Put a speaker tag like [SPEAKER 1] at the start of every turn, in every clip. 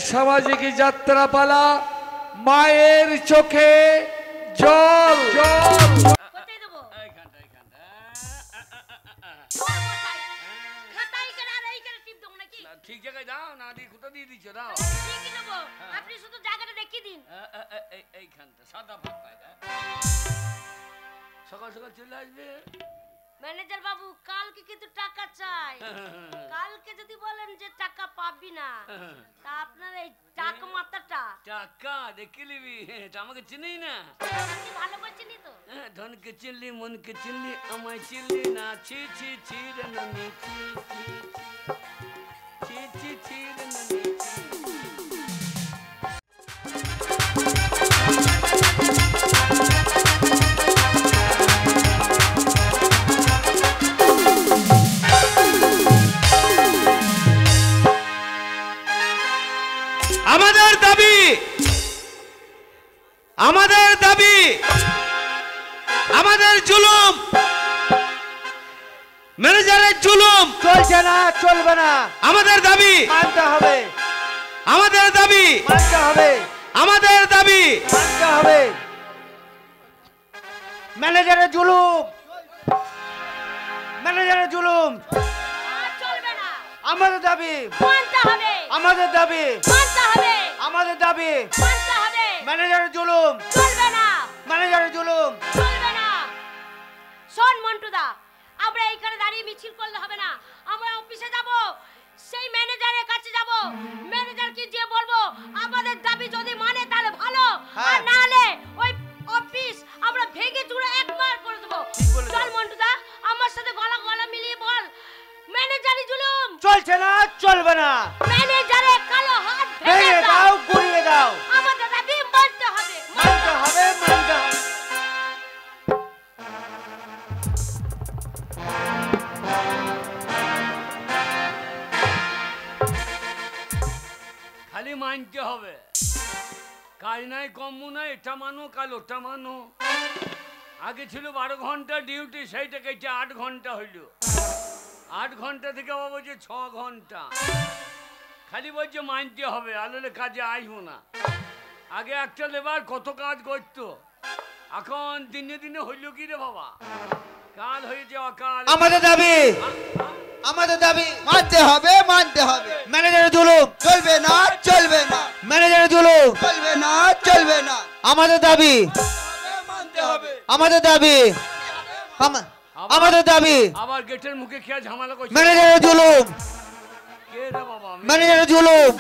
[SPEAKER 1] সামাজিক যাত্রাপালা মায়ের চোখে জল জল।
[SPEAKER 2] ঠিক জায়গায় দাও না দিয়ে কোথা দিয়ে দিচ্ছ দাও
[SPEAKER 3] ঠিকই দেবো আপনি শুধু জায়গাটা দেখিয়ে দিন
[SPEAKER 2] এইখানটা সাদা পাতায় সকাল সকাল চলে আসবে
[SPEAKER 3] ম্যানেজার বাবু কালকে কিন্তু টাকা চাই কালকে যদি বলেন যে টাকা পাবি না তা আপনার এই টাকা মাথাটা
[SPEAKER 2] টাকা দেখে নিবি আমাকে চিনি না
[SPEAKER 3] আপনি ভালো করে চিনি তো
[SPEAKER 2] ধনকে চিনলি মনকে চিনলি আমায় চিনলি না ছি ছি ছি রে ননি ছি ছি ছি ছি ছি রে ননি
[SPEAKER 4] আমাদের দাবি আমাদের দাবি আমাদের জুলুম ম্যানেজারের জুলুম
[SPEAKER 5] চলছে না চলবে না
[SPEAKER 4] আমাদের দাবি
[SPEAKER 5] মানতে হবে
[SPEAKER 4] আমাদের দাবি
[SPEAKER 5] মানতে হবে
[SPEAKER 4] আমাদের দাবি
[SPEAKER 5] মানতে হবে ম্যানেজারের জুলুম ম্যানেজারের জুলুম
[SPEAKER 3] চলবে না
[SPEAKER 5] আমাদের দাবি
[SPEAKER 3] মানতে হবে
[SPEAKER 5] আমাদের দাবি
[SPEAKER 3] মানতে হবে
[SPEAKER 5] আমাদের দাবি
[SPEAKER 3] মানতে হবে
[SPEAKER 5] ম্যানেজারের জুলুম
[SPEAKER 3] চলবে না
[SPEAKER 5] ম্যানেজারের জুলুম
[SPEAKER 3] চলবে না শোন মন্টুদা আমরা এইখানে দাঁড়িয়ে মিছিল করলে হবে না আমরা অফিসে যাব সেই ম্যানেজারের কাছে যাব ম্যানেজারকে যে বলবো আমাদের দাবি যদি মানে তাহলে ভালো আর না হলে ওই অফিস আমরা ভেঙে চুরে একবার করে দেব চল মন্টুদা আমার সাথে গলা গলা মিলিয়ে বল ম্যানেজারি জুলুম
[SPEAKER 5] চলছে না চলবে না
[SPEAKER 3] ম্যানেজারের কালো হাত
[SPEAKER 5] ভেঙে দাও গুড়িয়ে দাও
[SPEAKER 3] আমাদের দাবি মানতে হবে
[SPEAKER 5] মানতে হবে মানতে হবে
[SPEAKER 2] খালি মানতে হবে কাজ নাই কম্মু নাই এটা মানো কাল ওটা মানো আগে ছিল 12 ঘন্টা ডিউটি সেইটা কেটে 8 ঘন্টা হইল 8 ঘন্টা থেকে আবার বলছে 6 ঘন্টা খালি বলছে মানতে হবে আলোলে কাজে আসবো না আগে একটা লেবার কত কাজ করতো এখন দিনে দিনে হইল কি রে বাবা কাল হয়েছে অকাল
[SPEAKER 5] আমাদের দাবি মানতে হবে ম্যানেজারের জুলুম চলবে না ম্যানেজারের জুলুম চলবে না আমাদের দাবি
[SPEAKER 4] মানতে হবে
[SPEAKER 5] আমাদের দাবি আমাদের দাবি
[SPEAKER 2] আবার গেটের মুখে খেয়া ঝামেলা করছে
[SPEAKER 5] ম্যানেজারের জুলুম
[SPEAKER 2] কে রে বাবা
[SPEAKER 5] ম্যানেজারের জুলুম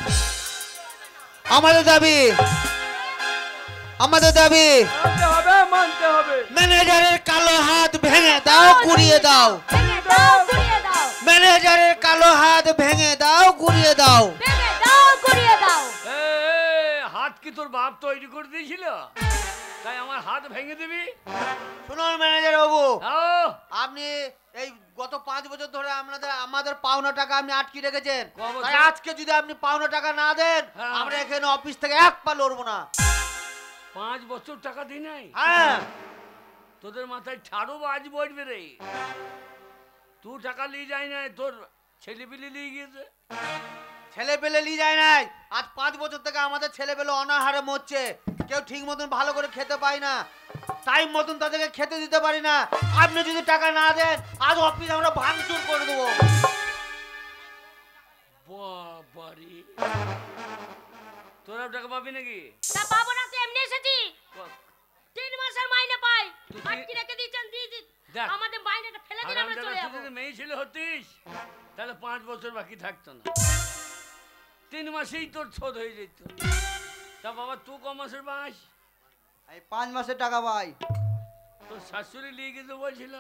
[SPEAKER 5] আমাদের দাবি
[SPEAKER 4] মানতে হবে
[SPEAKER 5] ম্যানেজারের কালো হাত ভেঙে দাও গুড়িয়ে দাও
[SPEAKER 3] ভেঙে দাও গুড়িয়ে দাও
[SPEAKER 5] ম্যানেজারের কালো হাত ভেঙে দাও গুড়িয়ে দাও
[SPEAKER 3] ভেঙে দাও গুড়িয়ে দাও
[SPEAKER 2] হাত কি তোর বাপ তৈরি করে দিয়েছিল তাই আমার হাত ভেঙে দিবি
[SPEAKER 5] শুনুন ম্যানেজার বাবু
[SPEAKER 2] আও,
[SPEAKER 5] আপনি এই গত 5 বছর ধরে আমাদের পাওনা টাকা আপনি আটকে রেখেছেন
[SPEAKER 2] ক বছর?
[SPEAKER 5] তাই আজকে যদি আপনি পাওনা টাকা না দেন
[SPEAKER 2] হ্যাঁ।
[SPEAKER 5] আমরা এখানে অফিস থেকে এক পা লড়বো না
[SPEAKER 2] 5 বছর টাকা দিই নাই
[SPEAKER 5] হ্যাঁ
[SPEAKER 2] তোদের মাথায় ছাড়ো বাজ বসবে রে তুই টাকা নিয়ে যাই না তোর ছেলেপিলে নিয়ে গিয়েছে
[SPEAKER 5] ছেলে পেলে নিয়ে যায় নাই আজ 5 বছর থেকে আমাদের ছেলে পেলে অনাহারে মরছে কেউ ঠিক মতন ভালো করে খেতে পায় না টাইম মতন তাদেরকে খেতে দিতে পারি না আপনি যদি টাকা না দেন আজ অফিস আমরা ভাঙচুর করে দেবো
[SPEAKER 2] বাবারে তোরা টাকা পাবি নাকি
[SPEAKER 3] তা পাবো না তো এমনি এসেছি 3 মাসের মাইনে পাই
[SPEAKER 2] তুই-
[SPEAKER 3] বাকি রেখে দিয়েছেন দিয়ে দিন
[SPEAKER 2] দেখ।
[SPEAKER 3] আমাদের মাইনেটা ফেলে দিন আমরা চলে যাবো
[SPEAKER 2] তুই যদি মেয়ে ছেলে হতিস তাহলে 5 বছর বাকি থাকতো না 3 মাসেই তোর শোধ হয়ে যেত তা বাবা তুই ক মাসের বাস
[SPEAKER 5] আমি 5 মাসের টাকা পাই
[SPEAKER 2] তোর শাশুড়ি নিয়ে গেছে বলছিল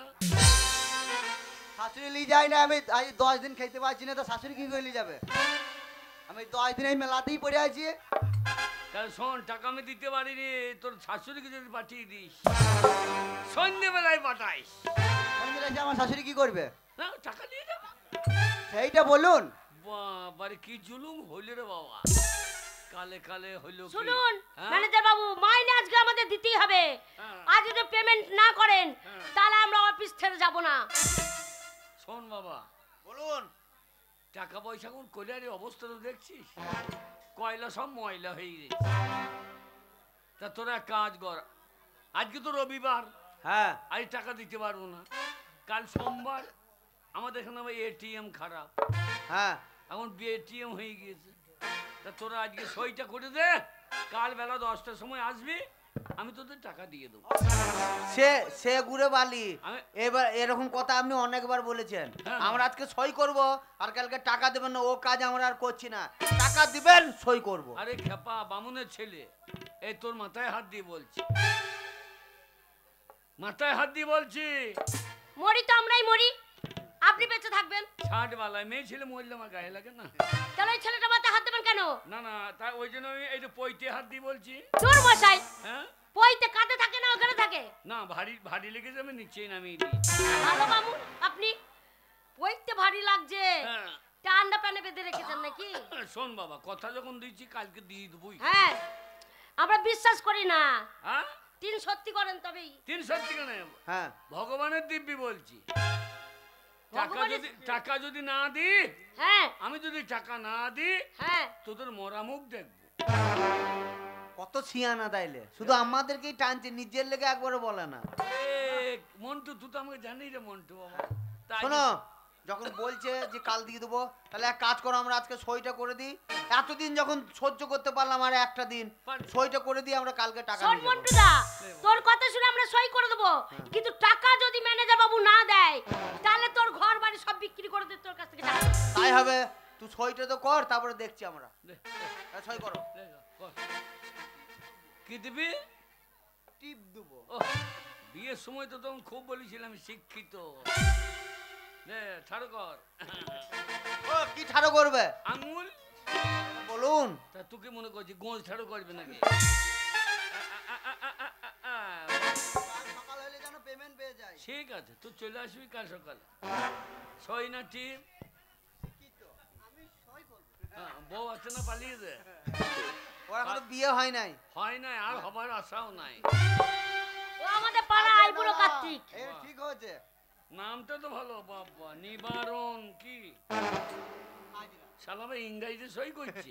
[SPEAKER 5] শাশুড়ি নিয়ে যাই না আমি 10 দিন খেতে পারছি না তো শাশুড়ি কি করে নিয়ে যাবে আমি 10 দিন এই মেলাতেই পড়ে আছি
[SPEAKER 2] তাহলে শোন টাকা আমি দিতে পারি রে তোর শাশুড়িকে যদি পাঠিয়ে দিস সন্ধ্যেবেলায় পাঠাইস
[SPEAKER 5] আমার শাশুড়ি কি করবে
[SPEAKER 2] না টাকা নিয়ে যাবো
[SPEAKER 5] সেইটা বলুন
[SPEAKER 2] বাবারে কি জুলুম হইল রে বাবা কালে কালে হইল কি?
[SPEAKER 3] শুনুন
[SPEAKER 2] হ্যাঁ?
[SPEAKER 3] ম্যানেজার বাবু মাইনে আজকে আমাদের দিতেই হবে
[SPEAKER 2] হ্যাঁ।
[SPEAKER 3] আজ যদি পেমেন্ট না করেন
[SPEAKER 2] হ্যাঁ।
[SPEAKER 3] তাহলে আমরা অফিস ছেড়ে যাব না
[SPEAKER 2] শোন বাবা
[SPEAKER 5] বলুন
[SPEAKER 2] টাকা পয়সা কোন কলিয়ারি অবস্থা তো দেখছিস কয়লা সব ময়লা হয়ে গেছে। তা তোরা এক কাজ কর, আজকে তো রবিবার,
[SPEAKER 5] হ্যাঁ
[SPEAKER 2] আজ টাকা দিতে পারবো না, কাল সোমবার। আমাদের এখানে আবার এটিএম খারাপ,
[SPEAKER 5] হ্যাঁ
[SPEAKER 2] এখন এটিএম হয়ে গিয়েছে। তা তোরা আজকে সইটা করে দে, কাল বেলা 10টার সময় আসবি, আমি তোদের টাকা দিয়ে দেবো।
[SPEAKER 5] সে সে ঘুরে বালি
[SPEAKER 2] আমি-
[SPEAKER 5] এবার এরকম কথা আপনি অনেকবার বলেছেন।
[SPEAKER 2] হ্যাঁ।
[SPEAKER 5] আমরা আজকে সই করব আর কালকে টাকা দেবেন না, ও কাজ আমরা আর করছি না। টাকা দিবেন, সই করব।
[SPEAKER 2] আরে খেপা বামুনের ছেলে, এই তোর মাথায় হাত দিয়ে বলছি, মাথায় হাত দিয়ে বলছি,
[SPEAKER 3] মরি তো আমরাই মরি, আপনি বেঁচে থাকবেন।
[SPEAKER 2] ছাট বালায় মেয়ে ছেলে মরলে আমার গায়ে লাগে না।
[SPEAKER 3] তাহলে ওই ছেলেটা মাথায় হাত দেবেন কেন?
[SPEAKER 2] না না, তাই ওই জন্য আমি এই যে পইতে হাত দিয়ে বলছি।
[SPEAKER 3] দূর মশাই,
[SPEAKER 2] হ্যাঁ
[SPEAKER 3] পইতে কাঁধে থাকে না ওখানে থাকে?
[SPEAKER 2] না, ভারী ভারী লেগে যাবে, নিচেই নামিয়ে দিই।
[SPEAKER 3] ভালো মামু, আপনি পইতে ভারী লাগছে,
[SPEAKER 2] হ্যাঁ
[SPEAKER 3] ঠান্ডা প্যানে বেঁধে রেখেছেন নাকি?
[SPEAKER 2] শোন বাবা, কথা যখন দিচ্ছি কালকে দিয়ে দেবই।
[SPEAKER 3] হ্যাঁ, আমরা বিশ্বাস করি না,
[SPEAKER 2] হ্যাঁ
[SPEAKER 3] 3 সত্যি করেন তবেই।
[SPEAKER 2] 300 টাকা নেই,
[SPEAKER 5] হ্যাঁ
[SPEAKER 2] ভগবানের দিব্যি বলছি। টাকা
[SPEAKER 3] ভগবানের-
[SPEAKER 2] যদি টাকা যদি না দি,
[SPEAKER 3] হ্যাঁ
[SPEAKER 2] আমি যদি টাকা না দিই,
[SPEAKER 3] হ্যাঁ,
[SPEAKER 2] তোদের মরা মুখ দেখবো।
[SPEAKER 5] কত ছিয়ানা তাইলে, শুধু আমাদেরকেই টানছে, নিজের লেগে একবারে বলে না।
[SPEAKER 2] মন্টু, তুই তো আমাকে জানি রে মন্টু বাবা। তাই
[SPEAKER 5] শোনো, যখন বলছে যে কাল দিয়ে দেবো, তাহলে এক কাজ করো, আমরা আজকে সইটা করে দিই। এতদিন যখন সহ্য করতে পারলাম, আর একটা দিন সইটা করে দিই, আমরা কালকে টাকা
[SPEAKER 3] শোন
[SPEAKER 5] নিয়ে যাবো।
[SPEAKER 3] মন্টুদা, তোর কথা শুনে আমরা সই করে দেবো, কিন্তু টাকা যদি ম্যানেজার বাবু না দেয়, তাহলে তোর ঘর বাড়ি সব বিক্রি করে দে, তোর কাছ থেকে টাকা নেবো।
[SPEAKER 5] তাই হবে, তুই সইটা তো কর, তারপরে দেখছি আমরা।
[SPEAKER 2] দে,
[SPEAKER 5] হ্যাঁ, সই করো।
[SPEAKER 2] দে, কর। কি দিবি?
[SPEAKER 5] টিপ দেবো।
[SPEAKER 2] ও, বিয়ের সময় তো তখন খুব বলেছিলাম শিক্ষিত। দে, ছাড়ো কর।
[SPEAKER 5] ও কি ছাড়ো করবে
[SPEAKER 2] আঙুল,
[SPEAKER 5] বলুন।
[SPEAKER 2] তা তুই কি মনে করছিস গোঁজ ছাড়ো করবে নাকি?
[SPEAKER 5] সকাল হলে যেন পেমেন্ট পেয়ে যায়।
[SPEAKER 2] ঠিক আছে, তুই চলে আসবি কাল সকালে। সই না টিপ? হ্যাঁ, বউ আছে না, পালিয়ে দে।
[SPEAKER 5] ওর এখনো বিয়ে হয় নাই।
[SPEAKER 2] হয় নাই, আর হবার আশাও নাই।
[SPEAKER 3] ও আমাদের পাড়া আইবুড়ো কার্তিক।
[SPEAKER 5] ঠিক হয়েছে।
[SPEAKER 2] নামটা তো ভালো, বাবা নিবারণ কি শালা, ভাই ইংরেজিতে সই করছি।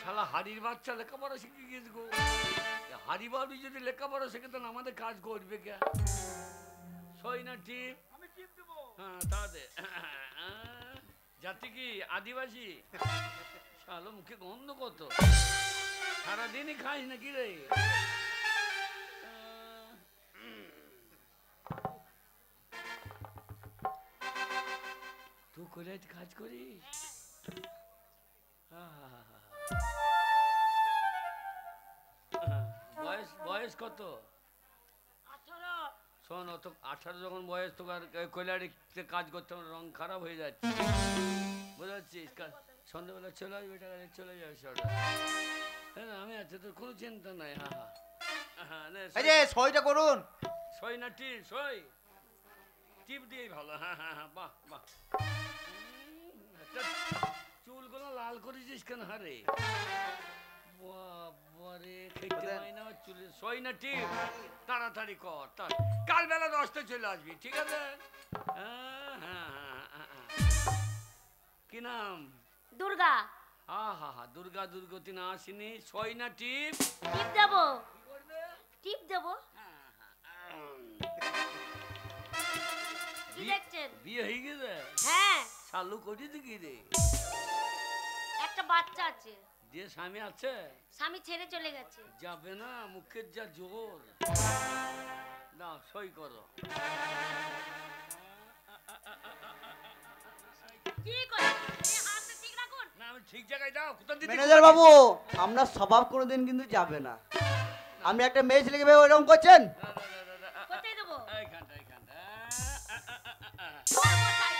[SPEAKER 2] শালা হাড়ির বাচ্চা লেখাপড়া শিখে গিয়েছে গো। হাড়ি বাড়ি যদি লেখাপড়া শিখে, তাহলে আমাদের কাজ করবে কে? সই না টিপ? হ্যাঁ তা দে। জাতি কি আদিবাসী? শালো মুখে গন্ধ কত, সারাদিনই খাইস নাকি রে? তুই করে কাজ করিস? বয়স বয়স কত?
[SPEAKER 3] 18।
[SPEAKER 2] শোন, অত 18 যখন বয়স, তোকে আর কৈলারিতে কাজ করতে আমার রং খারাপ হয়ে যাচ্ছে, বুঝাচ্ছিস? সন্ধ্যাবেলা চলে আসবে, টাকা চলে যাবে সরকার। হ্যাঁ আমি আছি, তোর কোনো চিন্তা নাই। হ্যাঁ হ্যাঁ হ্যাঁ,
[SPEAKER 5] এই যে সইটা করুন।
[SPEAKER 2] সই না টিপ? সই টিপ দিয়েই ভালো। হ্যাঁ হ্যাঁ হ্যাঁ, বাহ বাহ। চুলগুলো লাল করেছিস কেন? হারে বাবারে, খেতে পাই না চুলে। সই না টিপ? তাড়াতাড়ি কর, কাল বেলা 10টায় চলে আসবি, ঠিক আছে? হ্যাঁ হ্যাঁ হ্যাঁ হ্যাঁ। কি নাম?
[SPEAKER 3] দুর্গা।
[SPEAKER 2] হা হা হা, দুর্গা দুর্গতি না আসেনি। সই না টিপ?
[SPEAKER 3] টিপ দেবো, টিপ দেবো। কি দেখছেন?
[SPEAKER 2] বিয়ে হয়ে গেছে?
[SPEAKER 3] হ্যাঁ,
[SPEAKER 2] চালু করেছি কি রে?
[SPEAKER 3] একটা বাচ্চা আছে।
[SPEAKER 2] যে স্বামী আছে?
[SPEAKER 3] স্বামী ছেড়ে চলে গেছে।
[SPEAKER 2] যাবে না, মুখের যা জোর। না সই করো।
[SPEAKER 3] কি করেন? এই হাতটা ঠিক রাখুন।
[SPEAKER 2] না আমি ঠিক জায়গায় দাও। কোথা দিদি?
[SPEAKER 6] ম্যানেজার বাবু, আপনার স্বভাব কোনোদিন কিন্তু যাবে না। আপনি একটা মেয়ে ছেলেকে ভেবে ওইরকম করছেন?
[SPEAKER 3] কোথায় দেবো?
[SPEAKER 2] এইখানটা এইখানটা।
[SPEAKER 3] ওর মশাই,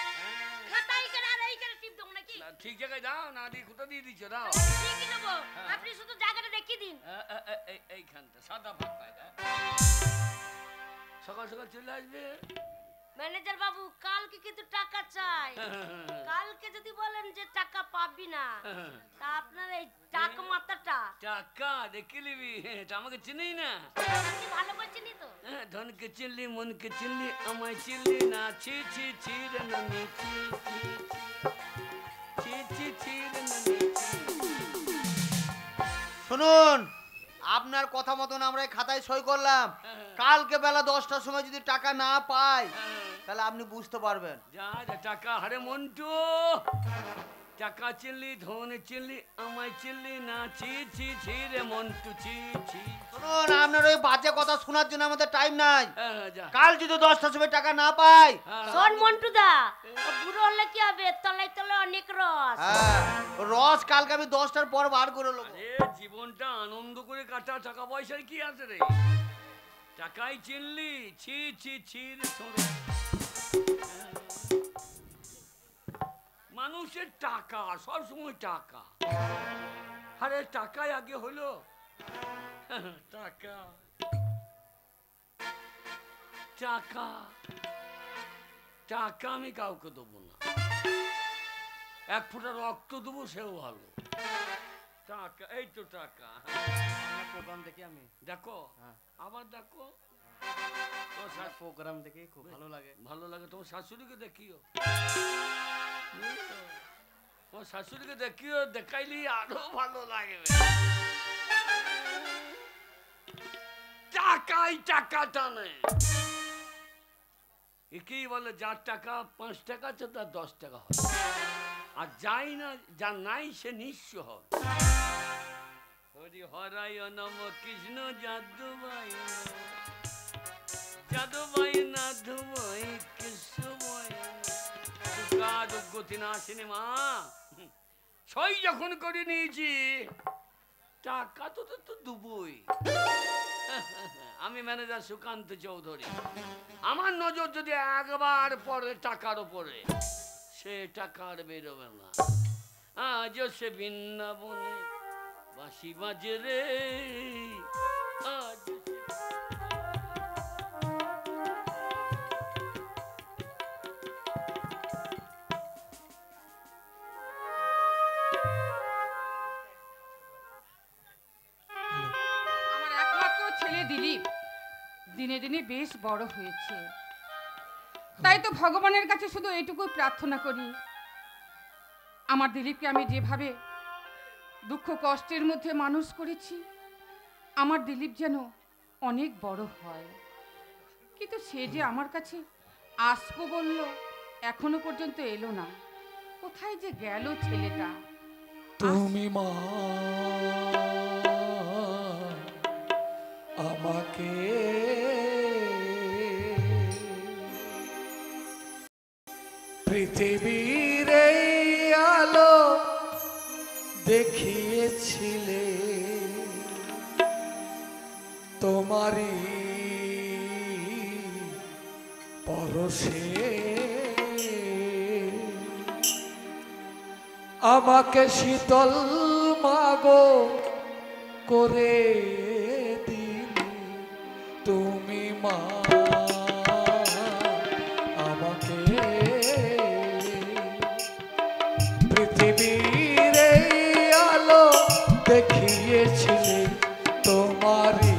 [SPEAKER 3] খাতায় করে আর এইখানে টিপ দেবো নাকি?
[SPEAKER 2] না, ঠিক জায়গায় দাও, না দিয়ে কোথা দিয়ে দিচ্ছ? দাও।
[SPEAKER 3] ঠিকই দেবো, আপনি শুধু জায়গাটা দেখিয়ে দিন।
[SPEAKER 2] এইখানটা সাদা ফাঁকা। সকাল সকাল চলে আসবে।
[SPEAKER 3] ম্যানেজার বাবু, কালকে কিন্তু টাকা চাই। কালকে যদি বলেন যে টাকা পাবি না, তা আপনার এই টাকা মাথাটা
[SPEAKER 2] টাকা দেখে নিবি। এটা আমাকে চিনি না।
[SPEAKER 3] আপনি ভালো করছেনই তো।
[SPEAKER 2] ধনকে চিনলি, মনকে চিনলি, আমায় চিনলি না। ছি ছি ছি রে নানি, ছি ছি ছি ছি ছি ছি রে নানি, ছি।
[SPEAKER 5] শুনুন, আপনার কথা মতন আমরা এই খাতায় সই করলাম। কালকে বেলা 10টার সময় যদি টাকা না পাই তাহলে আপনি বুঝতে পারবেন।
[SPEAKER 2] যা যা টাকা হারে মন্টু, টাকা চিনলি, ধন চিনলি, আমায় চিনলি না, ছি ছি ছি রে মন্টু, ছি ছি।
[SPEAKER 5] শুনুন, আপনার ওই বাজে কথা শোনার জন্য আমাদের টাইম নাই।
[SPEAKER 2] যা।
[SPEAKER 5] কাল যদি 10টার সময় টাকা না পাই,
[SPEAKER 3] শোন মন্টুদা, বুড়ো হলে কি হবে, তলায় তলায় অনেক রস।
[SPEAKER 5] হ্যাঁ, রস কালকে আমি 10টার পর বার করে নেবো।
[SPEAKER 2] আরে জীবনটা আনন্দ করে কাটা, টাকা পয়সার কি আছে রে? টাকাই চিনলি, ছি ছি ছি রে ছোঁড়া। মানুষের টাকা, সব সময় টাকা। আরে টাকাই আগে হলো। টাকা টাকা টাকা আমি কাউকে দেবো না, এক ফোঁটা রক্ত দেবো সেও ভালো। টাকা, এই তো টাকা।
[SPEAKER 6] প্রোগ্রাম দেখি আমি,
[SPEAKER 2] দেখো আবার দেখো,
[SPEAKER 6] প্রোগ্রাম দেখি খুব ভালো লাগে।
[SPEAKER 2] ভালো লাগে। তোমার শাশুড়িকে দেখিও, তোমার শাশুড়িকে দেখিও, দেখাইলি আরো ভালো লাগবে। টাকাই টাকা টানে। একেই বলে যার টাকা 5 টাকা আছে তার 10 টাকা হয়, আর যাই না, যার নাই সে নিঃস্ব হয়। হরি হরায় নম কৃষ্ণ যাদুবাই, যাদুবাই নাধুবাই কৃষ্ণবাই দুর্গতি না আসেনি মা। সই যখন করে নিয়েছি টাকা তো তো দুবই। আমি ম্যানেজার সুকান্ত চৌধুরী, আমার নজর যদি একবার পড়ে টাকার উপরে, সে টাকার বেরোবে না। আজ সে বৃন্দাবনে বাঁশি বাজে রে, আজ
[SPEAKER 7] আমার একমাত্র ছেলে দিলীপ দিনে দিনে বেশ বড় হয়েছে, তাই তো ভগবানের কাছে শুধু এইটুকু প্রার্থনা করি, আমার দিলীপকে আমি যেভাবে দুঃখ কষ্টের মধ্যে মানুষ করেছি, আমার দিলীপ যেন অনেক বড় হয়। কিন্তু সে যে আমার কাছে আসবো বলল, এখনো পর্যন্ত এলো না। কোথায় যে গেল ছেলেটা?
[SPEAKER 1] তুমি মা আমাকে পৃথিবীর এই আলো দেখিয়েছিলে, তোমারই পরশে আমাকে শীতল মাগো করে দিলে, তুমি মা আমাকে পৃথিবীর এই আলো দেখিয়েছিলে, তোমারই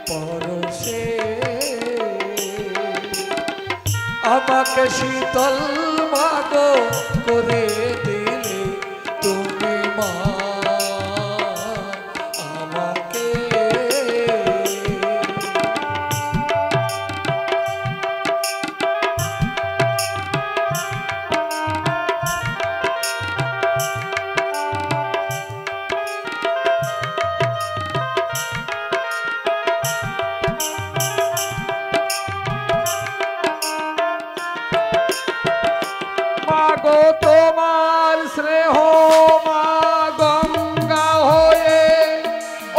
[SPEAKER 1] পরশে আমাকে শীতল মাগো করে দিলে, তুমি মা আমাকে। মাগো তোমার স্নেহ মা গঙ্গা হয়ে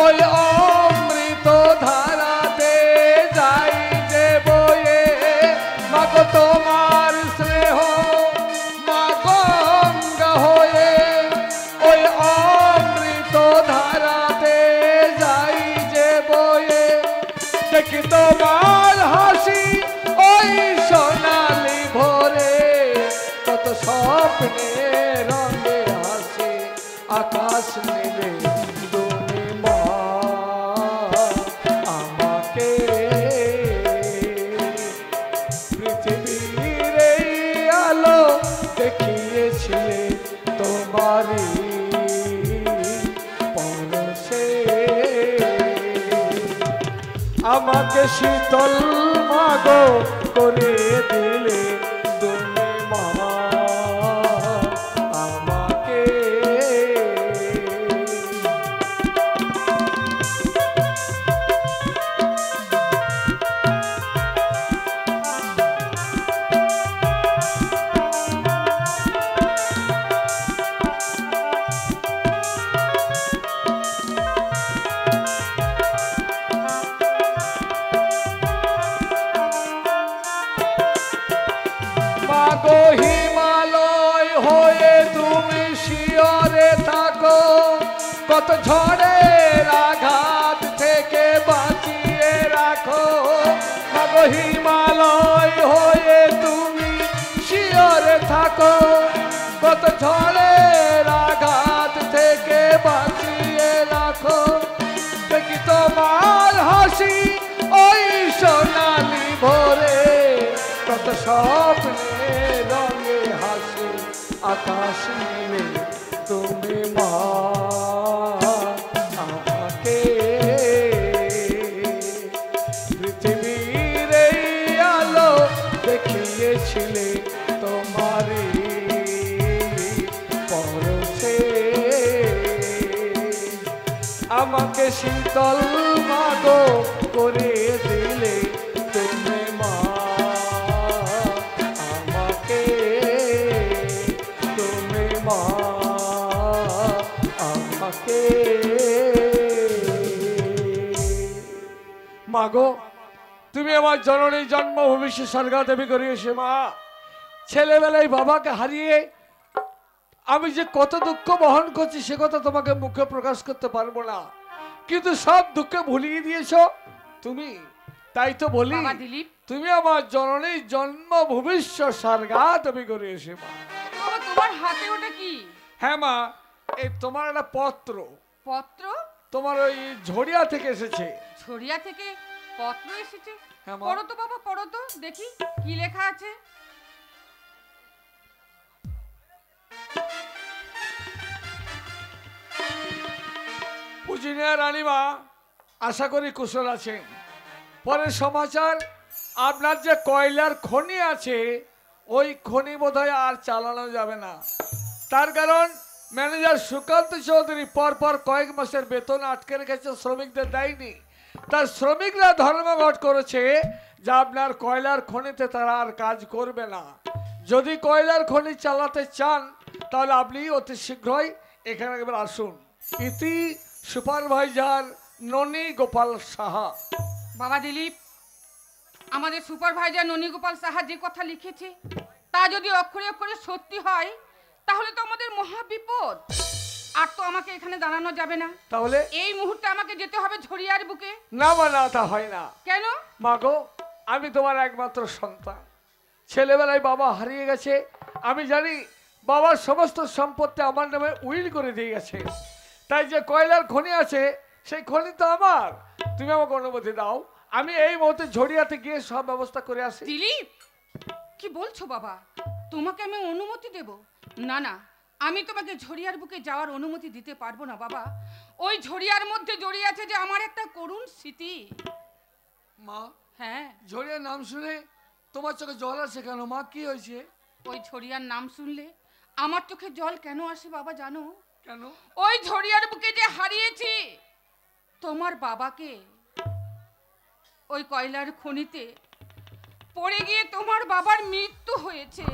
[SPEAKER 1] ওই অমৃত ধারাতে যাই যে বয়ে, মাগো তোমার স্নেহ মা গঙ্গা হয়ে ওই অমৃত ধারাতে যাই যে বয়ে, দেখি তোমার হাসি ওই সোনালি ভোরে, কত স্বপ্নে রঙে হাসে আকাশ নীলে, তুমি মা আমাকে পৃথিবীর এই আলো দেখিয়েছিলে, তোমারই আমাকে শীতল মাগো করে দিলে তুমি মা আমাকে। মাগো হিমালয় হয়ে তুমি শিয়রে থাকো, কত ঝড়ের আঘাত থেকে বাঁচিয়ে রাখো। মাগো হিমালয় হয়ে তুমি শিয়রে থাকো, কত ঝড়ের আঘাত থেকে বাঁচিয়ে রাখো। দেখি তোমার হাসি ওই সোনালি ভোরে, কত স্বপ্নে রঙে হাসি আকাশ নীলে তুমি মা আমাকে। পৃথিবীর এই আলো দেখিয়েছিলে তোমারই পরশে, আমাকে শীতল মাগো করে দিলে তুমি মা আমাকে। তুমি মা আমাকে। মাগো তুমি আমার জননী জন্মভূমি স্বর্গা দেবী করিয়েছে মা। ছেলেবেলায় বাবাকে হারিয়ে আমি যে কত দুঃখ বহন করছি সে কথা তোমাকে মুখে প্রকাশ করতে পারবো না, কিন্তু সব দুঃখে ভুলিয়ে দিয়েছো তুমি। তাই তো বলি
[SPEAKER 7] বাবা দিলীপ,
[SPEAKER 1] তুমি আমার জননী জন্মভূমি স্বর্গা দেবী করিয়েছে মা।
[SPEAKER 7] বাবা তোমার হাতে ওটা কি?
[SPEAKER 1] হ্যাঁ মা, এই তোমার একটা পত্র,
[SPEAKER 7] পত্র?
[SPEAKER 1] তোমার ওই ঝড়িয়া থেকে এসেছে।
[SPEAKER 7] ছড়িয়া থেকে পত্র এসেছে?
[SPEAKER 1] হ্যাঁ মা।
[SPEAKER 7] পড়ো তো বাবা, পড়ো তো দেখি কি লেখা আছে।
[SPEAKER 1] পূজনীয় রানীমা, আশা করি কুশল আছেন। পরের সমাচার, আপনার যে কয়লার খনি আছে ওই খনি বোধহয় আর চালানো যাবে না। তার কারণ ম্যানেজার সুকান্ত চৌধুরী পরপর কয়েক মাসের বেতন আটকে রেখেছে, শ্রমিকদের দেয়নি। তার শ্রমিকরা ধর্মঘট করেছে যে আপনার কয়লার খনিতে তারা আর কাজ করবে না। যদি কয়লার খনি চালাতে চান তাহলে আপনি অতি শীঘ্রই এখানে একবার আসুন। ইতি সুপারভাইজার ননী গোপাল সাহা।
[SPEAKER 7] বাবা দিলীপ, আমাদের সুপারভাইজার ননীগোপাল সাহা যে কথা লিখেছে তা যদি অক্ষরে অক্ষরে সত্যি হয় তাহলে তো আমাদের মহা বিপদ। আর তো আমাকে এখানে দাঁড়ানো যাবে না,
[SPEAKER 1] তাহলে
[SPEAKER 7] এই মুহূর্তে আমাকে যেতে হবে ঝরিয়ার বুকে।
[SPEAKER 1] না মা, না তা হয় না।
[SPEAKER 7] কেন?
[SPEAKER 1] মাগো আমি তোমার একমাত্র সন্তান, ছেলেবেলায় বাবা হারিয়ে গেছে। আমি জানি বাবার সমস্ত সম্পত্তি আমার নামে উইল করে দিয়ে গেছে। তাই যে কয়লার খনি আছে সেই খনি তো আমার। তুমি আমাকে অনুমতি দাও, আমি এই মুহূর্তে ঝড়িয়াতে গিয়ে সব ব্যবস্থা করে আসি।
[SPEAKER 7] দিলীপ, কি বলছো বাবা? তোমাকে আমি অনুমতি দেব? না না, আমি তোমাকে ঝরিয়ার বুকে যাওয়ার অনুমতি দিতে পারবো না বাবা। ওই ঝরিয়ার মধ্যে জড়িয়ে আছে যে আমার একটা করুণ স্মৃতি।
[SPEAKER 1] মা,
[SPEAKER 7] হ্যাঁ,
[SPEAKER 1] ঝড়িয়ার নাম শুনে তোমার চোখে জল আসে কেন মা? কি হয়েছে?
[SPEAKER 7] ওই ঝরিয়ার নাম শুনলে আমার চোখে জল কেন আসে বাবা জানো?
[SPEAKER 1] কেন?
[SPEAKER 7] ওই ঝরিয়ার বুকে যে হারিয়েছি তোমার বাবাকে, ওই কয়লার খনিতে পড়ে গিয়ে তোমার বাবার মৃত্যু হয়েছে।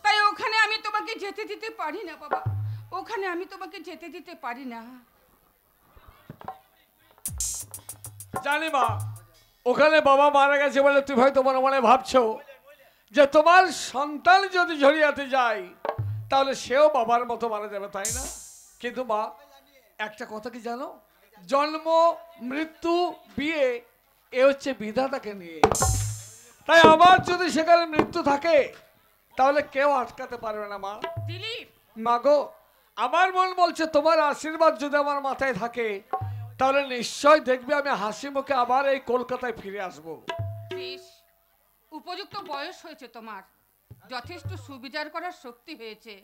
[SPEAKER 7] তাই ওখানে আমি তোমাকে যেতে দিতে পারি না বাবা, ওখানে আমি তোমাকে যেতে দিতে পারি না।
[SPEAKER 1] জানি মা, ওখানে বাবা মারা গেছে বলে তুমি হয়তো মনে মনে ভাবছো যে তোমার সন্তান যদি ঝরিয়াতে যায় তাহলে সেও বাবার মতো মারা যাবে, তাই না? কিন্তু মা, একটা কথা কি জানো, জন্ম মৃত্যু বিয়ে এ হচ্ছে বিধাতাকে নিয়ে। তাই আমার যদি সেখানে মৃত্যু থাকে তাহলে কেউ আটকাতে পারবে না মা।
[SPEAKER 7] দিলীপ,
[SPEAKER 1] মাগো, আমার মন বলছে তোমার আশীর্বাদ যদি আমার মাথায় থাকে তাহলে নিশ্চয় দেখবে আমি হাসি মুখে আবার এই কলকাতায় ফিরে আসবো।
[SPEAKER 7] বেশ, উপযুক্ত বয়স হয়েছে তোমার, যথেষ্ট সুবিচার করার শক্তি হয়েছে।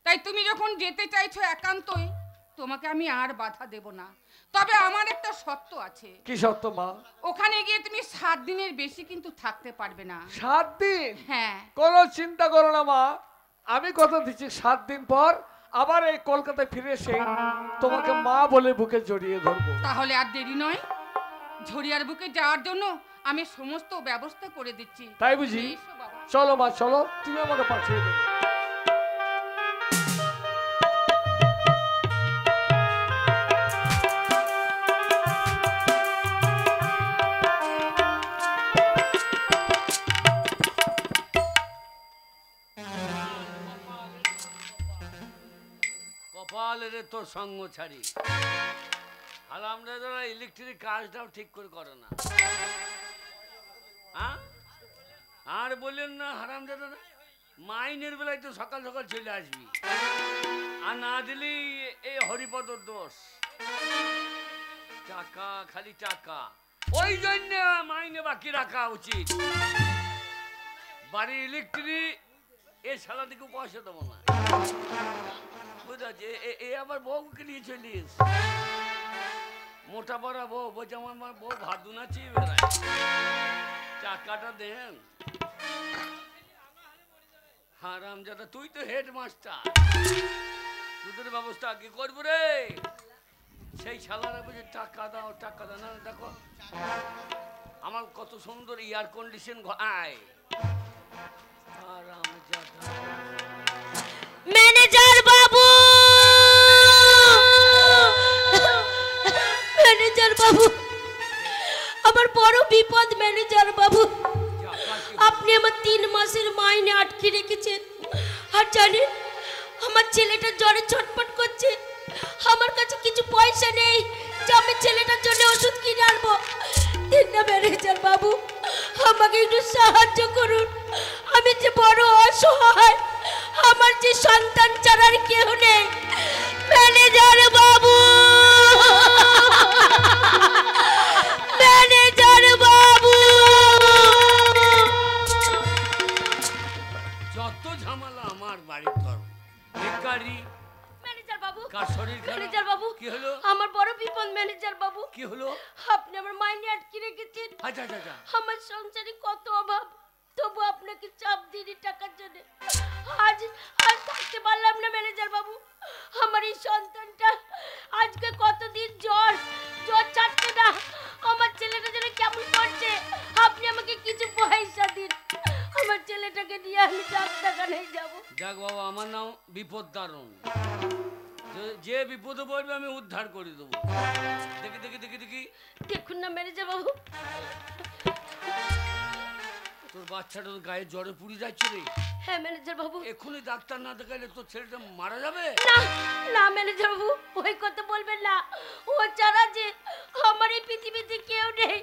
[SPEAKER 7] তাই তুমি যখন যেতে চাইছো একান্তই তোমাকে আমি আর বাধা দেব না, তবে আমার একটা শর্ত আছে।
[SPEAKER 1] কি সত্য মা?
[SPEAKER 7] ওখানে গিয়ে তুমি 7 দিনের বেশি কিন্তু থাকতে পারবে না।
[SPEAKER 1] 7 দিন?
[SPEAKER 7] হ্যাঁ।
[SPEAKER 1] কোনো চিন্তা করো না মা, আমি কথা দিচ্ছি 7 দিন পর আবার এই কলকাতায় ফিরে এসে তোমাকে মা বলে বুকে জড়িয়ে ধরবো।
[SPEAKER 7] তাহলে আর দেরি নয়, ঝরিয়ার বুকে যাওয়ার জন্য আমি সমস্ত ব্যবস্থা করে দিচ্ছি।
[SPEAKER 1] তাই বুঝি?
[SPEAKER 7] এসো বাবা।
[SPEAKER 1] চলো মা চলো, তুমি আমাকে পাঠিয়ে দেবে।
[SPEAKER 2] কপালের তোর সঙ্গ ছাড়ি, আর আমরা যারা ইলেকট্রিক কাজটাও ঠিক করে করে না। হ্যাঁ, আর বললেন না হারাম দাদা, মাইনের বেলায় তো সকাল সকাল চলে আসবি, আর না দিলি এই হরিপদর দোষ। টাকা, খালি টাকা, ওই জন্য মাইনে বাকি রাখা উচিত। বাড়ির ইলেকট্রিক এ সালা দিকে পয়সা দেবো না, বুঝাচ্ছে। এ আবার বউকে নিয়ে চলিস, মোটা পড়া বউ, বলছে আমার বউ ভাদু নাচিয়ে বেড়ায়, টাকাটা দেন। হারাম দাদা, তুই তো হেডমাস্টার, তোদের ব্যবস্থা কি করবো রে? সেই শালারা বলছে টাকা দাও টাকা দাও। না দেখো আমার কত সুন্দর এয়ার কন্ডিশন ঘায়। হারাম দাদা,
[SPEAKER 3] ম্যানেজার বাবু, ম্যানেজার বাবু, আমার বড় বিপদ ম্যানেজার বাবু। আপনি আমার 3 মাসের মাইনে আটকে রেখেছেন, আর জানেন আমার ছেলেটা জ্বরে ছটফট করছে, আমার কাছে কিছু পয়সা নেই যে আমি ছেলেটার জন্য ওষুধ কিনে আনবো। দিন না ম্যানেজার বাবু, আমাকে একটু সাহায্য করুন, আমি যে বড় অসহায়, আমার যে সন্তান ছাড়ার কেউ নেই। ম্যানেজার বাবু, ম্যানেজার বাবু।
[SPEAKER 2] যত ঝামেলা আমার বাড়ির ঘর বেকারি।
[SPEAKER 3] ম্যানেজার বাবু,
[SPEAKER 2] কার শরীর খারাপ?
[SPEAKER 3] ম্যানেজার বাবু,
[SPEAKER 2] কি হলো?
[SPEAKER 3] আমার বড় বিপদ ম্যানেজার বাবু।
[SPEAKER 2] কি হলো?
[SPEAKER 3] আপনি আমার মাইনে আটকে রেখেছেন।
[SPEAKER 2] আচ্ছা আচ্ছা আচ্ছা,
[SPEAKER 3] আমার সংসারে কত অভাব, তবু আপনাকে চাপ দিই টাকার জন্য। আজ আজ থাকতে পারলাম না ম্যানেজার বাবু, আমার এই সন্তানটা আজকে কতদিন জ্বর জ্বর ছাড়ছে না, আমার ছেলেটা যেন কেমন করছে। আপনি আমাকে কিছু পয়সা দিন, আমার ছেলেটাকে নিয়ে আমি ডাক্তারখানায় যাব।
[SPEAKER 2] দেখ বাবা, আমার নাম বিপদ দারুণ, যে বিপদে পড়বে আমি উদ্ধার করে দেবো। দেখি দেখি দেখি দেখি,
[SPEAKER 3] দেখুন না ম্যানেজার বাবু,
[SPEAKER 2] তোর বাচ্চাটার গায়ে জ্বরে পুড়ে যাচ্ছে রে।
[SPEAKER 3] হ্যাঁ ম্যানেজার বাবু।
[SPEAKER 2] এক্ষুনি ডাক্তার না দেখাইলে তোর ছেলেটা মারা যাবে।
[SPEAKER 3] না না ম্যানেজার বাবু, ওই কথা বলবেন না, ও ছাড়া যে আমার এই পৃথিবীতে কেউ নেই।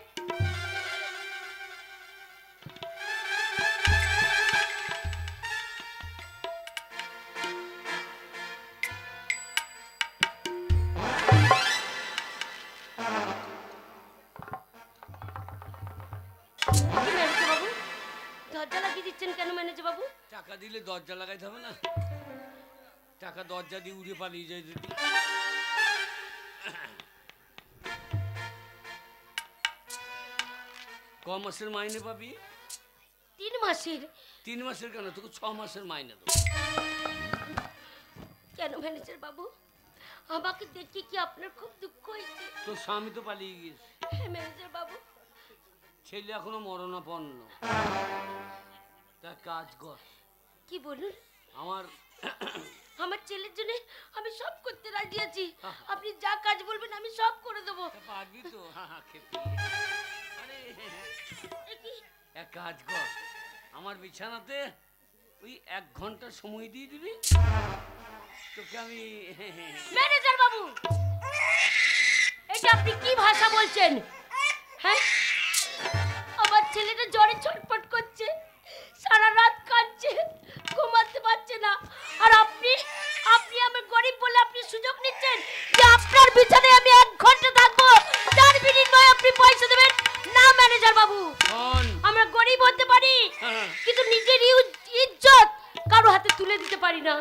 [SPEAKER 3] ম্যানেজার বাবু, দরজা লাগিয়ে দিচ্ছেন কেন ম্যানেজার বাবু?
[SPEAKER 2] টাকা দিলে দরজা লাগাইতে হবে না? টাকা দরজা দিয়ে উড়ে পালিয়ে যায় যদি। ক মাসের মাইনে পাবি?
[SPEAKER 3] 3 মাসের।
[SPEAKER 2] 3 মাসের কেন, তোকে 6 মাসের মাইনে দেবো।
[SPEAKER 3] কেন ম্যানেজার বাবু, আমাকে দেখে কি আপনার খুব দুঃখ হয়েছে?
[SPEAKER 2] তোর স্বামী তো পালিয়ে গিয়েছে।
[SPEAKER 3] হ্যাঁ ম্যানেজার বাবু।
[SPEAKER 2] ছেলে এখনো মরণাপন্ন, তা কাজ কর।
[SPEAKER 3] কি বলুন?
[SPEAKER 2] আমার
[SPEAKER 3] আমার ছেলের জন্য আমি সব করতে রাজি আছি, আপনি যা কাজ বলবেন আমি সব করে দেবো।
[SPEAKER 2] পারবি তো? খেপি। আরে
[SPEAKER 3] এ কি?
[SPEAKER 2] এক কাজ কর, আমার বিছানাতে ওই 1 ঘন্টা সময় দিয়ে দিবি, তোকে আমি।
[SPEAKER 3] ম্যানেজার বাবু, এটা আপনি কি ভাষা বলছেন? হ্যাঁ, আমার ছেলেটা জ্বরে ছটফট করছে, সারা রাত কাঁদছে, ঘুমাতে পারছে না, আর আপনি আপনি আমার গরিব বলে আপনি সুযোগ নিচ্ছেন যে আপনার বিছানায় আমি 1 ঘন্টা থাকবো, তার বিনিময়ে আপনি পয়সা দেবেন না। ম্যানেজার বাবু, আমরা গরিব হতে পারি, কিন্তু নিজের ইজ্জত কারো হাতে তুলে দিতে পারি না।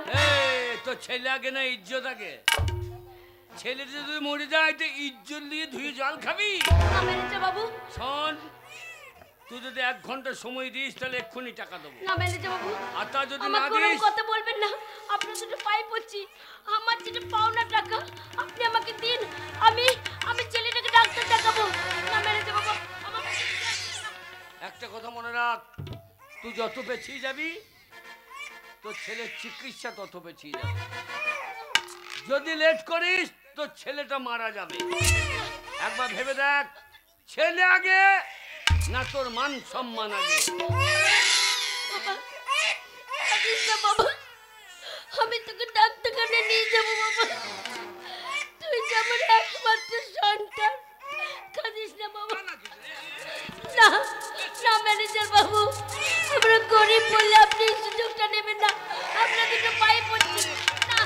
[SPEAKER 2] তো ছেলে আগে না ইজ্জত আগে? ছেলেটা যদি মরে যায় তো ইজ্জত দিয়ে ধুয়ে জল খাবি?
[SPEAKER 3] না ম্যানেজার বাবু,
[SPEAKER 2] শোন, তুই যদি 1 ঘন্টা সময় দিস তাহলে এক্ষুনি টাকা দেবো।
[SPEAKER 3] না ম্যানেজার বাবু,
[SPEAKER 2] আর তা যদি
[SPEAKER 3] আমার
[SPEAKER 2] না
[SPEAKER 3] কোনো
[SPEAKER 2] দিস,
[SPEAKER 3] কথা বলবেন না। আপনার দুটো পাই পড়ছি, আমার যেটা পাওনা টাকা আপনি আমাকে দিন। আমি ছেলেটাকে ডাক্তার দেখাবো। না ম্যানেজার বাবু, আমাকে
[SPEAKER 2] একটা কথা মনে রাখ, তুই যত পেছিয়ে যাবি তোর ছেলের চিকিৎসা তত পেছিয়ে যাবে। যদি লেট করিস তোর ছেলেটা মারা যাবে। একবার ভেবে দেখ, ছেলে আগে না তোর মান সম্মান আগে?
[SPEAKER 3] বাবা, কাঁদিস না বাবা, আমি তোকে ডাক্তারখানে নিয়ে যাবো বাবা। তুই যে আমার একমাত্র সন্তান, কাঁদিস না বাবা। না না ম্যানেজার বাবু, আমরা গরিব বললে আপনি এই সুযোগটা নেবেন না। আপনার দুটো পায়ে পড়ছি। না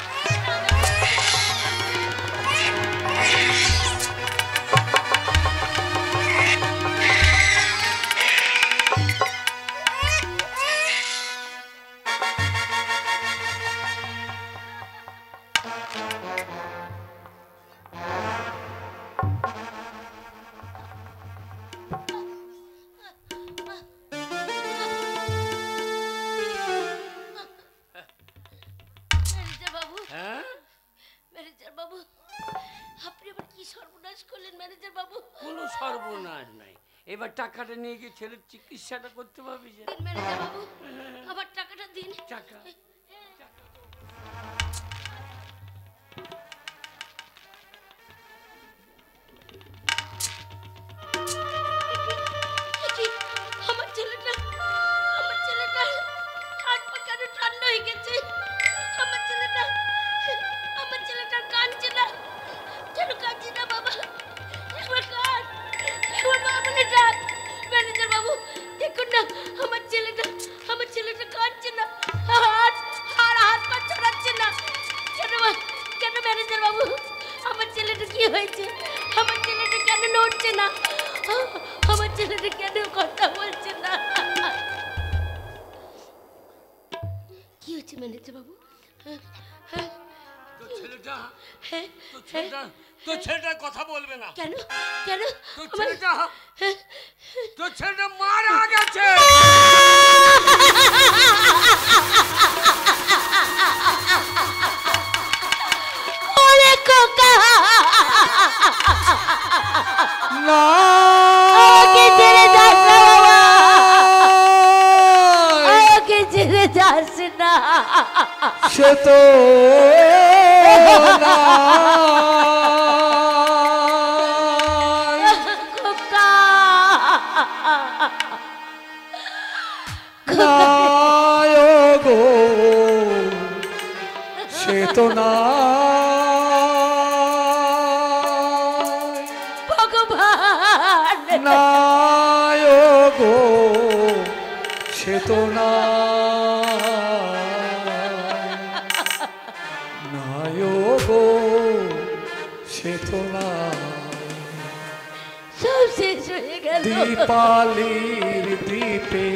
[SPEAKER 3] ম্যানেজার বাবু,
[SPEAKER 2] হ্যাঁ,
[SPEAKER 3] ম্যানেজার বাবু, আপনি আবার কি সর্বনাশ করলেন ম্যানেজার বাবু?
[SPEAKER 2] কোনো সর্বনাশ নাই। এবার টাকাটা নিয়ে গিয়ে ছেলের চিকিৎসাটা করতে পারবি যে?
[SPEAKER 3] দিন ম্যানেজার বাবু, আবার টাকাটা দিন।
[SPEAKER 2] টাকা
[SPEAKER 3] কি? আমার ছেলেটা হাত পা কেন ঠান্ডা হয়ে গেছে? আমার ছেলেটা কাঁদছে না কেন? কাঁদছে না বাবা, একবার কাঁদ, একবার মা বলে ডাক। ম্যানেজার বাবু দেখুন না, আমার ছেলেটা কাঁদছে না, হাত পা ছড়াচ্ছে না কেন? কেন ম্যানেজার বাবু, আমার ছেলেটা কি হয়েছে? আমার ছেলেটা কেন নড়ছে না? আমার ছেলেটা কেন কথা বলছে না? কি হচ্ছে ম্যানেজার বাবু?
[SPEAKER 2] তোর ছেলেটা
[SPEAKER 3] হ্যাঁ,
[SPEAKER 2] তোর ছেলেটা কথা বলবে না।
[SPEAKER 3] কেন কেন?
[SPEAKER 2] তোর
[SPEAKER 3] আমার-
[SPEAKER 2] ছেলেটা মারা গেছে।
[SPEAKER 3] ওরে খোকা,
[SPEAKER 1] না
[SPEAKER 3] আমাকে ছেড়ে যাস না বাবা, আমাকে ছেড়ে যাস না।
[SPEAKER 1] সে তো না।
[SPEAKER 3] খোকা,
[SPEAKER 1] নাই গো, সে তো না।
[SPEAKER 3] ভগবান,
[SPEAKER 1] নাই গো, সে তো না। নাই গো, সে তো না।
[SPEAKER 3] সব শেষ হয়ে গেল।
[SPEAKER 1] দীপালির দ্বীপে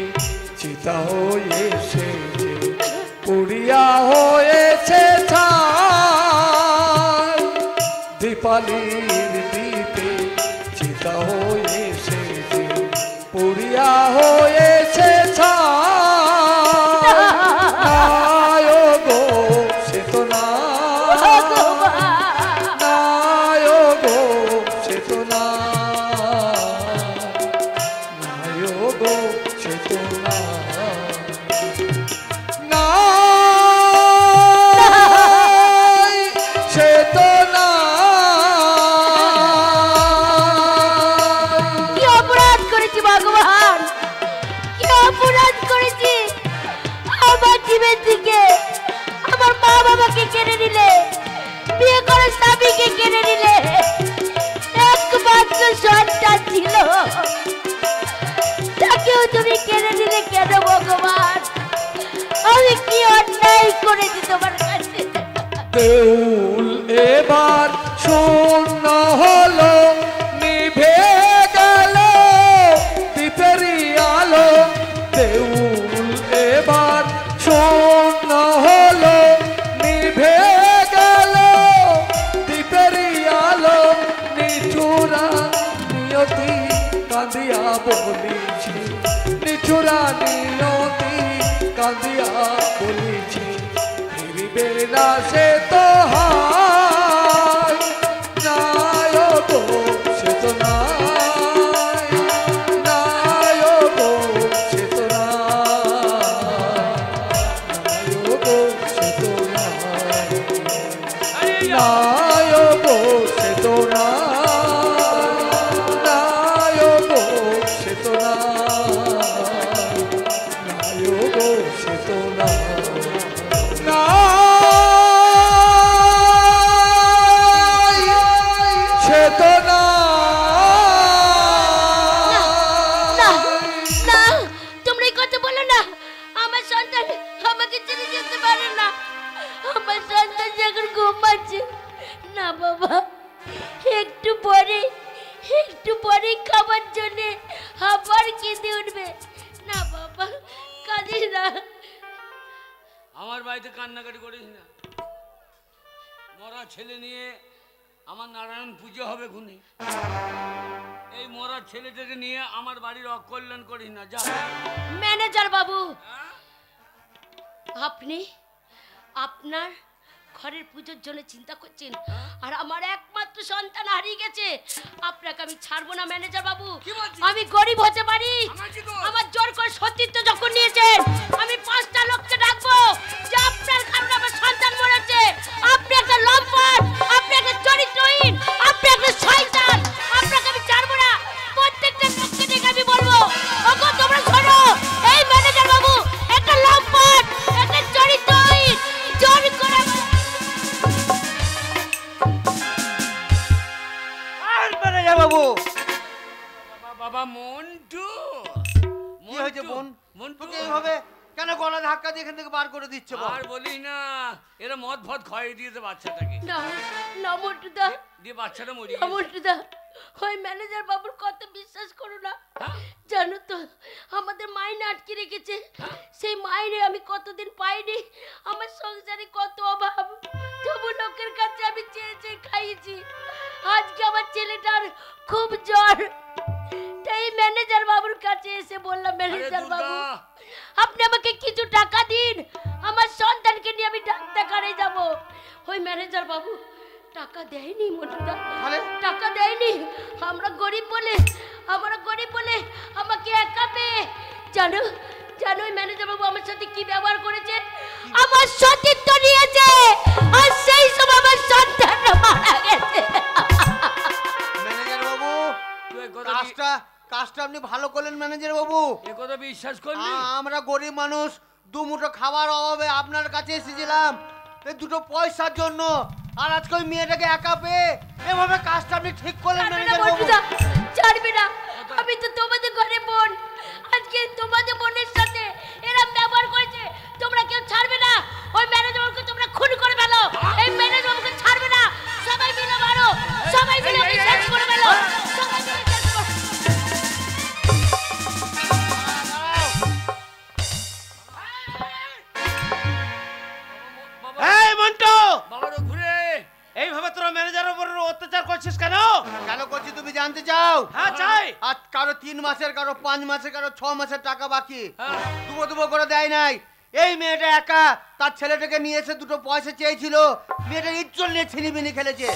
[SPEAKER 1] চিতা হয়েছে যে, পুড়িয়া হয়েছে ছাই। দীপালির দ্বীপে চিতা হয়েছে যে, পুড়িয়া হয়েছে ছাই। নাই গো, সে তো না। নাই গো, সে তো না। নাই গো, সে তো না। নাই, সে তো না।
[SPEAKER 3] কি অপরাধ করেছি ভগবান, কি অপরাধ করেছি? আমার জীবের দিকে আমার মা বাবাকে কেড়ে নিলে, বিয়ে করে স্বামীকে কেড়ে নিলে, একমাত্র সন্তান ছিল তাকেও তুমি কেড়ে নিলে কেন ভগবান? আমি কি অন্যায় করেছি তোমার কাছে?
[SPEAKER 1] দেউল এবার শূন্য হলো, নিভে গেল দ্বীপেরই আলো। দেউল এবার শূন্য হলো, নিভে গেল দ্বীপেরই কাঁদিয়া বলিছি নিঠুরা নিয়তি কাঁদিয়া বলিছি ফিরিবে না সে তো হায় নাই গো সে তো নাই নাই গো সে তো নাই গো সে তো নাই নাই গো সে তো নাই গো সে তো নাই গো সে তো সে তো
[SPEAKER 3] না না তোমরা এই কথা বলো না আমার সন্তান আমাকে ছেড়ে যেতে পারে না আমার সন্তান যখন ঘুমাচ্ছে না বাবা একটু পরে খাবার জন্য আবার কেঁদে উঠবে না বাবা কাঁদিস না
[SPEAKER 2] আমার বাড়িতে কান্নাকাটি করিস না মরা ছেলে নিয়ে আমার নারায়ণ পুজো হবে খুনি এই মরা ছেলেটাকে নিয়ে আমার বাড়ির অকল্যাণ করিস না যা
[SPEAKER 3] ম্যানেজার বাবু আপনি আপনার ঘরের পুজোর জন্য চিন্তা করছেন আর আমার একমাত্র সন্তান হারিয়ে গেছে আপনাকে আমি ছাড়বো না ম্যানেজার বাবু
[SPEAKER 2] কি বলছিস?
[SPEAKER 3] আমি গরিব হতে পারি
[SPEAKER 2] আমার কি দোষ?
[SPEAKER 3] আমার জোর করে সতীত্ব যখন নিয়েছেন আমি 5টা লোককে ডাকবো যে আপনার কারণে আমার সন্তান মরেছে আপনি একটা লম্পট আপনি একটা চরিত্রহীন আপনি একটা শয়তান আপনাকে আমি ছাড়বো না প্রত্যেকটা লোককে ডেকে আমি বলবো ওগো তোমরা শোনো এই ম্যানেজার বাবু একটা লম্পট একটা চরিত্রহীন জোর করে
[SPEAKER 5] আর ম্যানেজার বাবু
[SPEAKER 2] বাবা মন্টু
[SPEAKER 5] কি হয়েছে বোন
[SPEAKER 2] মন্টু
[SPEAKER 5] তোকে এইভাবে কেন গলা ধাক্কা দিয়ে এখান থেকে বার করে দিচ্ছে বল
[SPEAKER 2] আর বলিস না এরা মদ ফদ খাইয়ে দিয়েছে বাচ্চাটাকে
[SPEAKER 3] না না মন্টুদা
[SPEAKER 2] দিয়ে বাচ্চাটা মরে
[SPEAKER 3] না মন্টুদা ওই ম্যানেজার বাবুর কথা বিশ্বাস করো না
[SPEAKER 2] হ্যাঁ?
[SPEAKER 3] জানো তো আমাদের মাইনে আটকে রেখেছে সেই মাইনে আমি কতদিন পাইনি আমার সংসারে কত অভাব তবু লোকের কাছে আমি চেয়ে চেয়ে খাইয়েছি আজকে আমার ছেলেটার খুব জ্বর তাই ম্যানেজার বাবুর কাছে এসে বললাম ম্যানেজার বাবু আপনি আমাকে কিছু টাকা দিন আমার সন্তানকে নিয়ে আমি ডাক্তারখানে যাব ওই ম্যানেজার বাবু টাকা দেয়নি মন্টুদা
[SPEAKER 5] তাহলে?
[SPEAKER 3] টাকা দেয়নি আমরা গরিব বলে আমাকে একা পেয়ে জানো জানো ওই ম্যানেজার বাবু আমার সাথে কি ব্যবহার করেছে আমার সতীত্ব নিয়েছে আর সেই সময় আমার সন্তান মারা গেছে
[SPEAKER 5] ম্যানেজার বাবু
[SPEAKER 2] তুই এ কথা
[SPEAKER 5] কাজটা আপনি ভালো করলেন ম্যানেজার বাবু
[SPEAKER 2] এ কথা বিশ্বাস করলি
[SPEAKER 5] আমরা গরিব মানুষ দুমুঠো খাবার অভাবে আপনার কাছে এসেছিলাম এই দুটো পয়সার জন্য আর আজকে ওই মেয়েটাকে একা পেয়ে এভাবে কাজটা আপনি ঠিক করলেন ম্যানেজার বাবু
[SPEAKER 3] মন্টুদা ছাড়বে না আমি তো তোমাদের ঘরে বোন আজকে তোমাদের বোনের সাথে এরা ব্যবহার করেছে তোমরা কেউ ছাড়বে না ওই ম্যানেজার বাবুকে তোমরা খুন করে ফেলো এই ম্যানেজার বাবুকে ছাড়বে না সবাই মিলে মারো সবাই মিলে বিশ্বাস করে ফেলো সবাই মিলে শেষ করো।
[SPEAKER 2] বাবা
[SPEAKER 4] এই মন্টু
[SPEAKER 2] বাবারও ঘুরে
[SPEAKER 4] এইভাবে তোরা ম্যানেজারের উপর অত্যাচার করছিস কেন?
[SPEAKER 5] কেন করছি তুমি জানতে চাও
[SPEAKER 4] হ্যাঁ চাই।
[SPEAKER 5] আজ কারো 3 মাসের কারো 5 মাসের কারো 6 মাসের টাকা বাকি
[SPEAKER 2] হ্যাঁ।
[SPEAKER 5] দুবো করে দেয় নাই এই মেয়েটা একা তার ছেলেটাকে নিয়ে এসে দুটো পয়সা চেয়েছিল মেয়েটা ইজ্জত নিয়ে ছিনিবিনি খেলেছে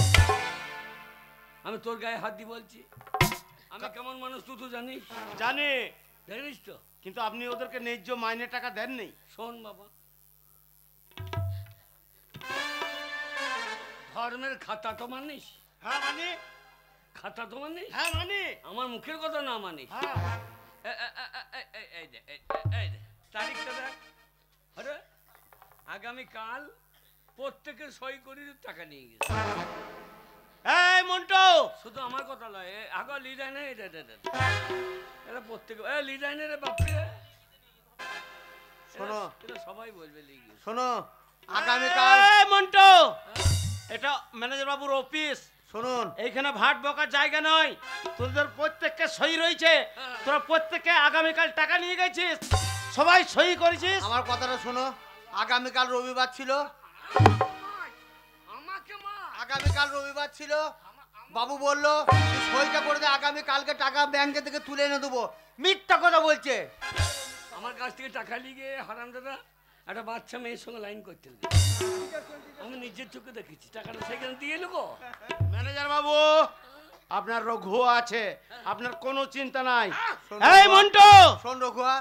[SPEAKER 2] আমি তোর গায়ে হাত দিয়ে বলছি আমি কেমন মানুষ তুই তো জানিস
[SPEAKER 4] জানি,
[SPEAKER 2] জানিস তো
[SPEAKER 4] কিন্তু আপনি ওদেরকে ন্যায্য মাইনে টাকা দেননি।
[SPEAKER 2] শোন বাবা ধর্মের খাতা তো মানিস
[SPEAKER 4] হ্যাঁ মানে,
[SPEAKER 2] খাতা তো মানিস
[SPEAKER 4] হ্যাঁ মানে,
[SPEAKER 2] আমার মুখের কথা না মানিস
[SPEAKER 4] হ্যাঁ
[SPEAKER 2] এই দে তারিখটা দেখ আরে আগামীকাল প্রত্যেকের সই করে টাকা নিয়ে গেছে
[SPEAKER 4] এই মন্টু
[SPEAKER 2] শুধু আমার কথা নয় আগা লিডাইনে এটা প্রত্যেকে লিডাইনের বাপরে
[SPEAKER 5] শোনো।
[SPEAKER 2] এটা সবাই বলবে লিগে
[SPEAKER 5] শোনো আগামীকাল
[SPEAKER 4] এই মন্টু, এটা ম্যানেজার বাবুর অফিস,
[SPEAKER 5] শুনুন
[SPEAKER 4] এইখানে ভাট বকার জায়গা নয়। তোদের প্রত্যেককে সই রয়েছে, তোরা প্রত্যেককে আগামীকাল টাকা নিয়ে গেছিস, সবাই সই করেছিস।
[SPEAKER 5] আমার কথাটা শোনো আগামীকাল রবিবার ছিল
[SPEAKER 2] আমাকে মা
[SPEAKER 5] আগামীকাল রবিবার ছিল বাবু বললো তুই সইটা করে দে, আগামী কালকে টাকা ব্যাংকে থেকে তুলে এনে দেবো। মিথ্যা কথা বলছে।
[SPEAKER 2] আমার কাছ থেকে টাকা লিগে হারাম দাদা একটা বাচ্চা মেয়ের সঙ্গে লাইন করতে হবে। আমি নিজের চোখে দেখেছি, টাকাটা সেখানে দিয়ে এলো।
[SPEAKER 4] ম্যানেজার বাবু আপনার রঘু আছে, আপনার কোনো চিন্তা নাই। এই মন্টু,
[SPEAKER 5] শোন রঘুয়া,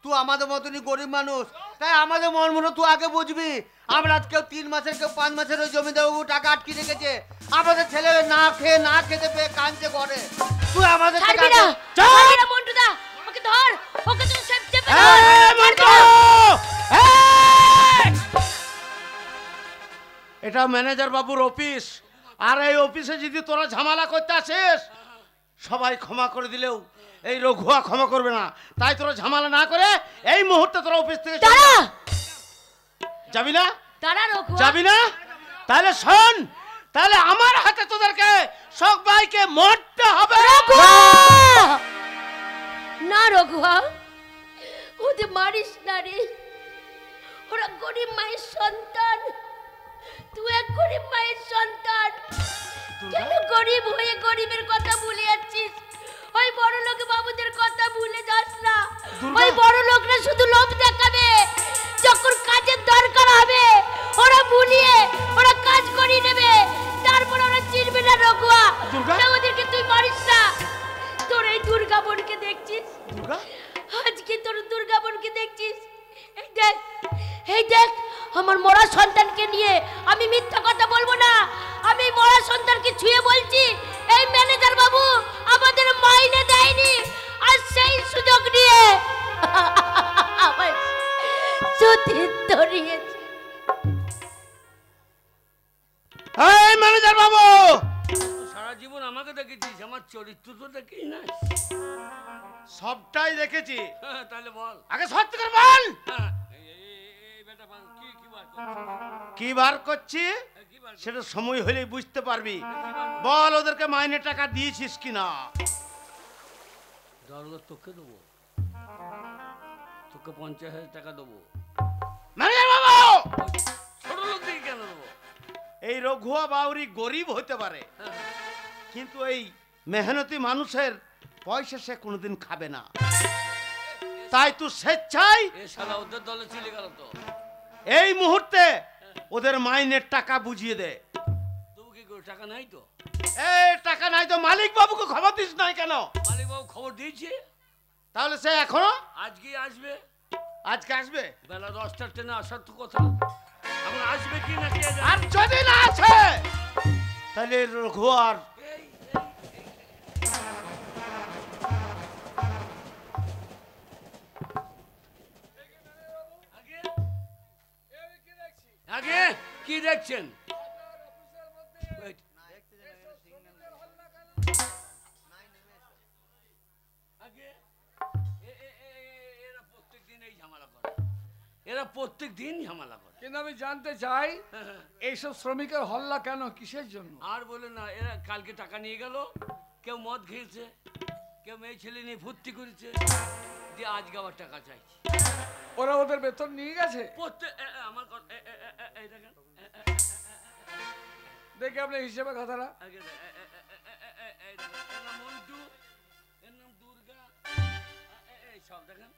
[SPEAKER 5] তুই আমাদের মতনই গরিব মানুষ, তাই আমাদের মন মনে তুই আগে বুঝবি। আমরা কেউ 3 মাসের কেউ 5 মাসের ওই জমিদারবাবু টাকা আটকে রেখেছে। আমাদের ছেলে না খেয়ে না খেতে পেয়ে কাঁদছে করে। তুই আমাদের থেকে
[SPEAKER 3] ছাড়বি না,
[SPEAKER 5] আগে-
[SPEAKER 3] ছাড়বি না মন্টুদা, ওকে ধর, ওকে তুই চেপে ধর।
[SPEAKER 4] এই মন্টু, এই! এটা ম্যানেজার বাবুর অফিস, আর এই অফিসে যদি তোরা ঝামেলা করতে আসিস সবাই ক্ষমা করে দিলেও এই রঘুয়া ক্ষমা করবে না। তাই তোরা ঝামেলা না করে এই মুহূর্তে তোরা অফিস থেকে চলে
[SPEAKER 3] দাঁড়া,
[SPEAKER 4] যা। যাবি না?
[SPEAKER 3] দাঁড়া রঘুয়া।
[SPEAKER 4] যাবি না? তাহলে শোন, তাহলে আমার হাতে তোদেরকে সবাইকে মরতে হবে।
[SPEAKER 3] না রঘুয়া, ওদের মারিস না রে, ওরা গরিব মায়ের সন্তান, তুই এক গরিব মায়ের সন্তান। কেন গরিব হয়ে গরিবের কথা ভুলে যাচ্ছিস? ওই বড় লোক বাবুদের কথা ভুলে যাস না। ওই বড় লোকরা শুধু লোভ দেখাবে, যখন কাজের দরকার হবে ওরা ভুলিয়ে ওরা কাজ করিয়ে নেবে, তারপর ওরা চিনবে না রঘুয়া। না, ওদেরকে তুই মারিস না। তোর এই দুর্গা বোনকে দেখছিস? আজকে তোর দুর্গা বোনকে দেখছিস? এই দেখ, এই দেখ, আমার মরা সন্তানকে নিয়ে আমি মিথ্যা কথা বলবো না। আমি মরা সন্তানকে ছুঁয়ে বলছি, এই ম্যানেজার বাবু আমাদের মাইনে দেয়নি, আর সেই সুযোগ নিয়ে আমার সতীর্থ নিয়েছে।
[SPEAKER 4] এই ম্যানেজার বাবু,
[SPEAKER 2] সারা জীবন আমাকে দেখেছিস, আমার চরিত্র তো দেখিস না।
[SPEAKER 4] সবটাই দেখেছি।
[SPEAKER 2] তাহলে বল।
[SPEAKER 4] আগে সত্যি করে বল,
[SPEAKER 2] এই বেটা বাল, কি বার করছিস?
[SPEAKER 4] কি বার করছি
[SPEAKER 2] কি বার
[SPEAKER 4] সেটা সময় হলেই বুঝতে পারবি। বল ওদেরকে মাইনে টাকা দিয়েছিস কিনা?
[SPEAKER 2] দরকার তোকে দেবো, তোকে 50,000 টাকা দেবো।
[SPEAKER 4] ম্যানেজার বাবু,
[SPEAKER 2] ছোট লোক দিয়ে কেন দেবো?
[SPEAKER 4] এই রঘুয়া বাউরি গরিব হতে পারে, কিন্তু এই মেহনতি মানুষের পয়সা সে কোনোদিন খাবে না। তাই তুই স্বেচ্ছায়
[SPEAKER 2] এ শালা ওদের দলে চলে গেল তো।
[SPEAKER 4] এই মুহূর্তে ওদের মাইনের টাকা বুঝিয়ে দে।
[SPEAKER 2] তবু কি করে, টাকা নাই তো?
[SPEAKER 4] এই টাকা নাই তো মালিক বাবুকে খবর দিস নাই কেন?
[SPEAKER 2] মালিক বাবু খবর দিয়েছে,
[SPEAKER 4] তাহলে সে এখনো
[SPEAKER 2] আজকে আসবে।
[SPEAKER 4] আজকে আসবে?
[SPEAKER 2] বেলা 10টার ট্রেনে আসার তো কথা, এখন আসবে কি না কে জানে।
[SPEAKER 4] আর যদি না আসে তাহলে রঘুয়ার
[SPEAKER 2] আগে কি দেখছেন? Wait. আগে এরা প্রত্যেকদিন এই ঝামেলা করে, এরা প্রত্যেকদিন ঝামেলা করে।
[SPEAKER 1] কিন্তু আমি জানতে চাই এইসব শ্রমিকের হল্লা কেন, কিসের জন্য?
[SPEAKER 2] আর বলে না, এরা কালকে টাকা নিয়ে গেল, কেউ মদ খেয়েছে, কেউ মেয়ে ছেলে নিয়ে ফুর্তি করেছে, দিয়ে আজকে আবার টাকা চাইছে।
[SPEAKER 1] ওরা ওদের বেতন নিয়ে গেছে?
[SPEAKER 2] আমার এই দেখেন,
[SPEAKER 1] দেখে আপনি হিসেবে কথাটা।
[SPEAKER 2] আগে এই দেখেন, এর নাম মন্টু, এর নাম দুর্গা, এই সব দেখেন।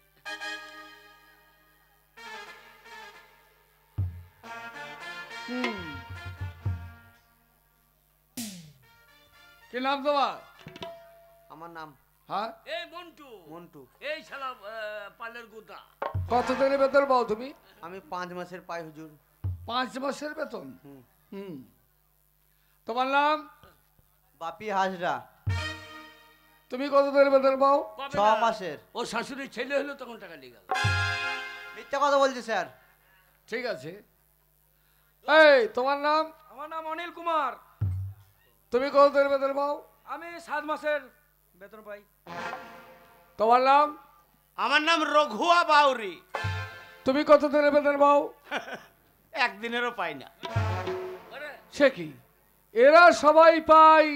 [SPEAKER 1] কি নাম তোমার?
[SPEAKER 5] আমার নাম
[SPEAKER 1] হ্যাঁ,
[SPEAKER 2] এই মন্টু,
[SPEAKER 5] মন্টু।
[SPEAKER 2] এই শালা পালের গোদা।
[SPEAKER 1] কত দিনের বেতন পাও তুমি?
[SPEAKER 5] আমি 5 মাসের পাই হুজুর।
[SPEAKER 1] 5 মাসের বেতন?
[SPEAKER 5] হুম।
[SPEAKER 1] হুম। তোমার নাম?
[SPEAKER 6] বাপি হাজরা,
[SPEAKER 1] তুমি কত দিনের বেতন পাও?
[SPEAKER 2] পাবে
[SPEAKER 6] 6
[SPEAKER 2] না।
[SPEAKER 6] মাসের।
[SPEAKER 2] ও শাশুড়ির ছেলে হলো তখন টাকা নিয়ে গেল।
[SPEAKER 6] মিথ্যা কথা বলছি স্যার।
[SPEAKER 1] ঠিক আছে। এই তোমার নাম?
[SPEAKER 8] আমার নাম অনিল কুমার,
[SPEAKER 1] তুমি কত দিনের বেতন পাও?
[SPEAKER 8] আমি 7 মাসের বেতন পাই।
[SPEAKER 1] তোমার নাম?
[SPEAKER 4] আমার নাম রঘুয়া বাউরি।
[SPEAKER 1] তুমি কত দিনের বেতন পাও?
[SPEAKER 4] একদিনেরও পাই না।
[SPEAKER 1] সে কি, এরা সবাই পাই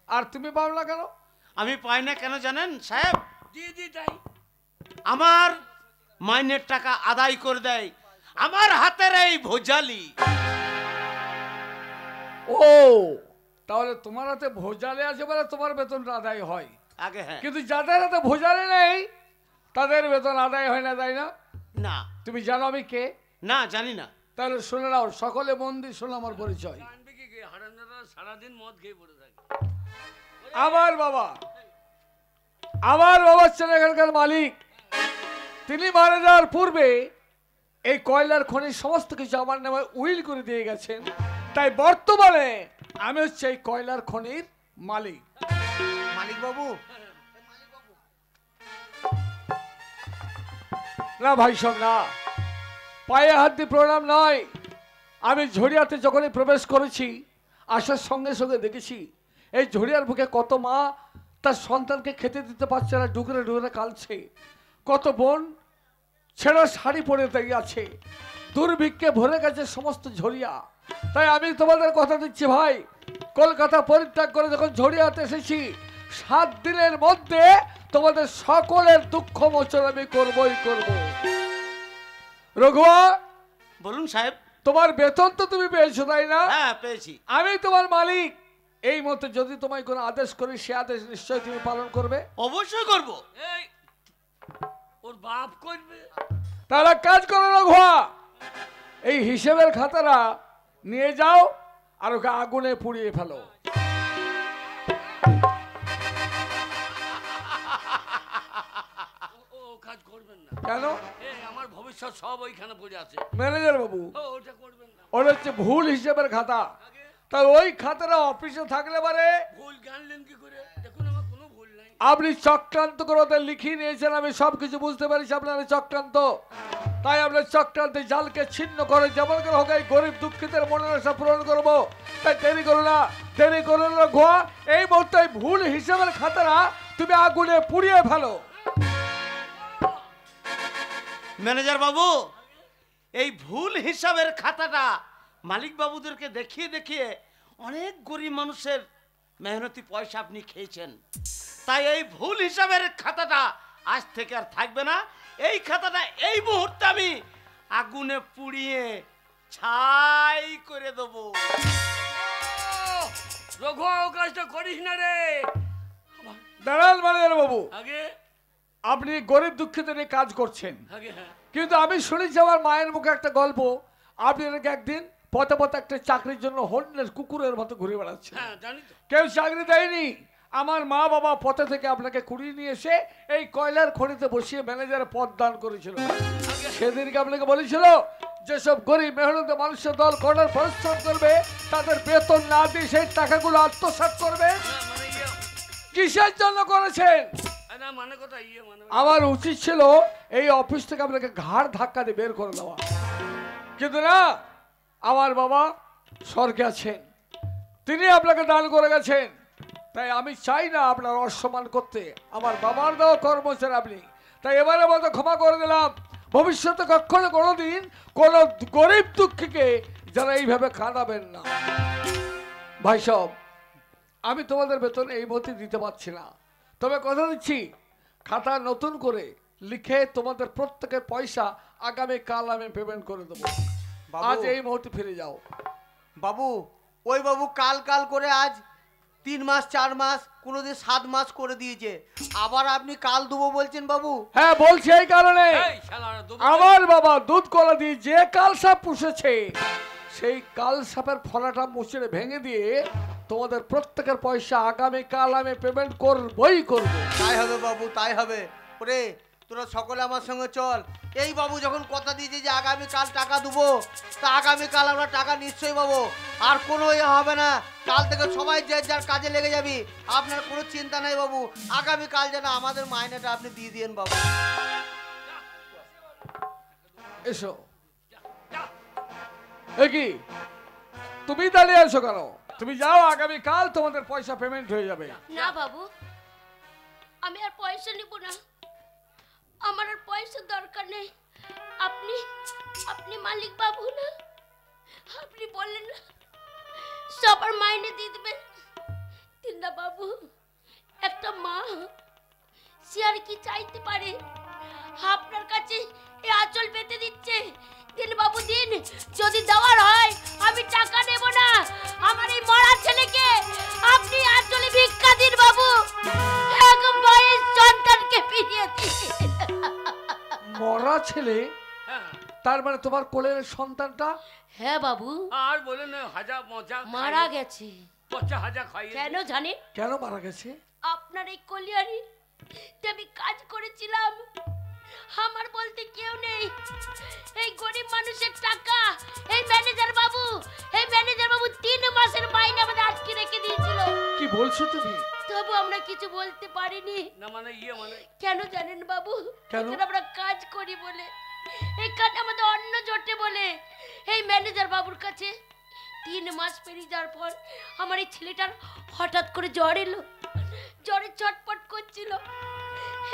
[SPEAKER 1] আর তুমি পাও না কেন?
[SPEAKER 4] আমি পাই না কেন জানেন সাহেব?
[SPEAKER 2] দিদি তাই
[SPEAKER 4] আমার মাইনের টাকা আদায় করে দেয় আমার হাতের এই ভোজালি।
[SPEAKER 1] ও তাহলে তোমার হাতে ভোজালে আছে বলে তোমার বেতনটা আদায় হয়।
[SPEAKER 4] আগে হ্যাঁ।
[SPEAKER 1] কিন্তু যাদের হাতে ভোজালে নেই তাদের বেতন আদায় হয় না, তাই না?
[SPEAKER 4] না
[SPEAKER 1] তুমি জানো আমি কে?
[SPEAKER 4] না জানি না।
[SPEAKER 1] তাহলে শুনে নাও, সকলে মন দিয়ে শোনো আমার পরিচয়।
[SPEAKER 2] জানবি কি হারামজাদা সারাদিন মদ খেয়ে পড়ে থাকে।
[SPEAKER 1] আমার বাবা ছিলেন এখানকার মালিক। তিনি মারা যাওয়ার পূর্বে এই কয়লার খনির সমস্ত কিছু আমার নামে উইল করে দিয়ে গেছেন। তাই বর্তমানে আমি হচ্ছে এই কয়লার খনির মালিক।
[SPEAKER 5] মালিক বাবু,
[SPEAKER 1] না ভাই সব না, পায়ে হাত দিয়ে প্রণাম নয়। আমি ঝড়িয়াতে যখনই প্রবেশ করেছি আসার সঙ্গে সঙ্গে দেখেছি এই ঝড়িয়ার বুকে কত মা তার সন্তানকে খেতে দিতে পারছে না, ডুকরে ডুকরে কালছে। কত বোন ছেঁড়া শাড়ি পরে দাঁড়িয়ে আছে, দুর্ভিক্ষে ভরে গেছে সমস্ত ঝরিয়া। তাই আমি তোমাদের কথা দিচ্ছি ভাই, কলকাতা পরিত্যাগ করে যখন ঝড়িয়াতে এসেছি 7 দিনের মধ্যে তোমাদের সকলের দুঃখ মোচন আমি করবই করব। রঘুয়া,
[SPEAKER 4] বলুন সাহেব।
[SPEAKER 1] তোমার বেতন তো তুমি পেয়েছো, তাই না?
[SPEAKER 4] হ্যাঁ পেয়েছি।
[SPEAKER 1] আমি তোমার মালিক। এই মতে যদি তোমায় কোনো আদেশ করি সে আদেশ নিশ্চয়ই তুমি পালন করবে।
[SPEAKER 4] অবশ্যই করব।
[SPEAKER 2] এই ওর বাপ করবে।
[SPEAKER 1] তাহলে কাজ করো রঘুয়া, এই হিসেবের খাতাটা নিয়ে যাও আর ওকে আগুনে পুড়িয়ে ফেলো।
[SPEAKER 2] ও কাজ করবেন না।
[SPEAKER 1] কেন?
[SPEAKER 2] এই আমার ভবিষ্যৎ সব ওইখানে পড়ে আছে।
[SPEAKER 1] ম্যানেজার বাবু,
[SPEAKER 2] ওটা করবেন না।
[SPEAKER 1] ওটা হচ্ছে ভুল হিসেবের খাতা। তাই ওই খাতাটা অফিসে থাকলে পারে
[SPEAKER 2] ভুল জানলেন কি করে? দেখুন আমার কোনো ভুল নাই।
[SPEAKER 1] আপনি চক্রান্ত করে ওদের লিখিয়ে নিয়েছেন, আমি সবকিছু বুঝতে পারছি আপনার চক্রান্ত। তাই আপনার চক্রান্তে জালকে ছিন্ন করে যেমন করে হোক এই গরিব দুঃখিতের মনের আশা পূরণ করবো। তাই দেরি করো না, দেরি করো না ঘোয়া। এই মুহূর্তে ভুল হিসেবের খাতাটা তুমি আগুনে পুড়িয়ে ফেলো।
[SPEAKER 4] ম্যানেজার বাবু, এই ভুল হিসাবের খাতাটা মালিক বাবুদেরকে দেখিয়ে দেখিয়ে অনেক গরিব মানুষের মেহনতি পয়সা আপনি খেয়েছেন। তাই এই ভুল হিসাবের খাতাটা আজ থেকে আর থাকবে না। এই খাতাটা এই মুহূর্তে আমি আগুনে পুড়িয়ে ছাই করে দেবো।
[SPEAKER 2] রঘু ও কাজটা করিস না রে।
[SPEAKER 1] দাঁড়ান ম্যানেজার বাবু,
[SPEAKER 2] আগে
[SPEAKER 1] আপনি গরিব দুঃখিতের নিয়ে কাজ করছেন,
[SPEAKER 2] আগে হ্যাঁ।
[SPEAKER 1] কিন্তু আমি শুনেছি আমার মায়ের মুখে একটা গল্প, আপনি নাকি একদিন পথে পথে একটা চাকরির জন্য হন্যের কুকুরের মতো ঘুরে বেড়াচ্ছেন।
[SPEAKER 2] হ্যাঁ জানি তো।
[SPEAKER 1] কেউ চাকরি দেয়নি। আমার মা বাবা পথে থেকে আপনাকে কুড়িয়ে নিয়ে এসে এই কয়লার খনিতে বসিয়ে ম্যানেজারের পদ দান করেছিল। সেদিনকে আপনাকে বলেছিল যেসব গরিব মেহনতি মানুষের দল কঠোর পরিশ্রম করবে তাদের বেতন না দিয়ে সেই টাকাগুলো আত্মসাৎ করবে।
[SPEAKER 2] মানে ইয়ে
[SPEAKER 1] কিসের জন্য করেছেন?
[SPEAKER 2] না মানে কথা ইয়ে মানে
[SPEAKER 1] আমার উচিত ছিল এই অফিস থেকে আপনাকে ঘাড় ধাক্কা দিয়ে বের করে দেওয়া, কিন্তু না, আমার বাবা স্বর্গে আছেন, তিনি আপনাকে দান করে গেছেন। তাই আমি চাই না আপনার অসম্মান করতে। আমার বাবার দেওয়া কর্মচারী আপনি, তাই এবারে মতো ক্ষমা করে দিলাম। ভবিষ্যতে কখনো কোনোদিন কোনো গরিব দুঃখীকে যারা এইভাবে কাঁদাবেন না। ভাই সব, আমি তোমাদের বেতন এই মুহূর্তে দিতে পারছি না, তবে কথা দিচ্ছি খাতা নতুন করে লিখে তোমাদের প্রত্যেকের পয়সা আগামী কাল আমি পেমেন্ট করে দেবো।
[SPEAKER 5] বাবু।
[SPEAKER 1] আজ এই মুহূর্তে ফিরে যাও।
[SPEAKER 5] বাবু, ওই বাবু কাল কাল করে আজ 3 মাস 4 মাস কোনোদিন 7 মাস করে দিয়েছে, আবার আপনি কাল দেবো বলছেন বাবু?
[SPEAKER 1] হ্যাঁ বলছি এই কারণে,
[SPEAKER 2] এই শালারা দুবো।
[SPEAKER 1] আমার বাবা দুধ কলা দিয়ে যে কাল সাপ পুষেছে সেই কাল সাপের ফলাটা মুচড়ে ভেঙে দিয়ে তোমাদের প্রত্যেকের পয়সা আগামী কাল আমি পেমেন্ট করবই করবো।
[SPEAKER 5] তাই হবে বাবু, তাই হবে। ওরে তোরা সকলে আমার সঙ্গে চল। এই বাবু যখন কথা দিয়েছে যে আগামীকাল টাকা দেবো, তা আগামীকাল আমরা টাকা নিশ্চয়ই পাবো। আর কোনো ইয়ে হবে না, কাল থেকে সবাই যে যার কাজে লেগে যাবি। আপনার কোনো চিন্তা নেই বাবু, আগামীকাল যেন আমাদের মাইনেটা আপনি দিয়ে দিন বাবু।
[SPEAKER 1] এসো। এ কি তুমি দাঁড়িয়ে আছো কেন? তুমি যাও, আগামী কাল তোমাদের পয়সা পেমেন্ট হয়ে যাবে।
[SPEAKER 3] না বাবু, আমি আর পয়সা নিব না, আমার আর পয়সার দরকার নেই। আপনি আপনি মালিক বাবু না? আপনি বললেন না সবার মাইনে দিয়ে দেবেন। দিন্দা বাবু, একটা মা সে আর কি চাইতে পারে? আপনার কাছে এই আঁচল পেতে দিচ্ছে। দিন বাবু দিন, যদি দেওয়ার হয় আমি টাকা নেব না, আমার এই মরা ছেলেকে আপনি আসলে ভিক্ষা দিন বাবু, এক মায়ের সন্তানকে ফিরিয়ে দিন।
[SPEAKER 1] মরা ছেলে?
[SPEAKER 2] হ্যাঁ
[SPEAKER 1] তার মানে তোমার কোলের সন্তানটা?
[SPEAKER 3] হ্যাঁ বাবু,
[SPEAKER 2] আর বলে না হাজা মজা
[SPEAKER 3] মারা গেছে।
[SPEAKER 2] পচা হাজা খাইয়ে
[SPEAKER 3] কেন জানেন?
[SPEAKER 1] কেন মারা গেছে?
[SPEAKER 3] আপনার এই কলিয়ারি আমি কাজ করেছিলাম, আমার বলতে কেউ নেই। এই গরিব মানুষের টাকা এই ম্যানেজার বাবু 3 মাসের মাইনে আমাদের আটকে রেখে দিয়েছিল।
[SPEAKER 1] কি বলছো তুমি?
[SPEAKER 3] তবু আমরা কিছু বলতে পারিনি।
[SPEAKER 2] না মানে মানে
[SPEAKER 3] কেন জানেন বাবু?
[SPEAKER 1] কেন?
[SPEAKER 3] এখানে আমরা কাজ করি বলে, এখানে আমাদের অন্ন জোটে বলে। এই ম্যানেজার বাবুর কাছে 3 মাস পেরিয়ে যাওয়ার পর আমার এই ছেলেটার হঠাৎ করে জ্বর এলো, জ্বরে ছটপট করছিল।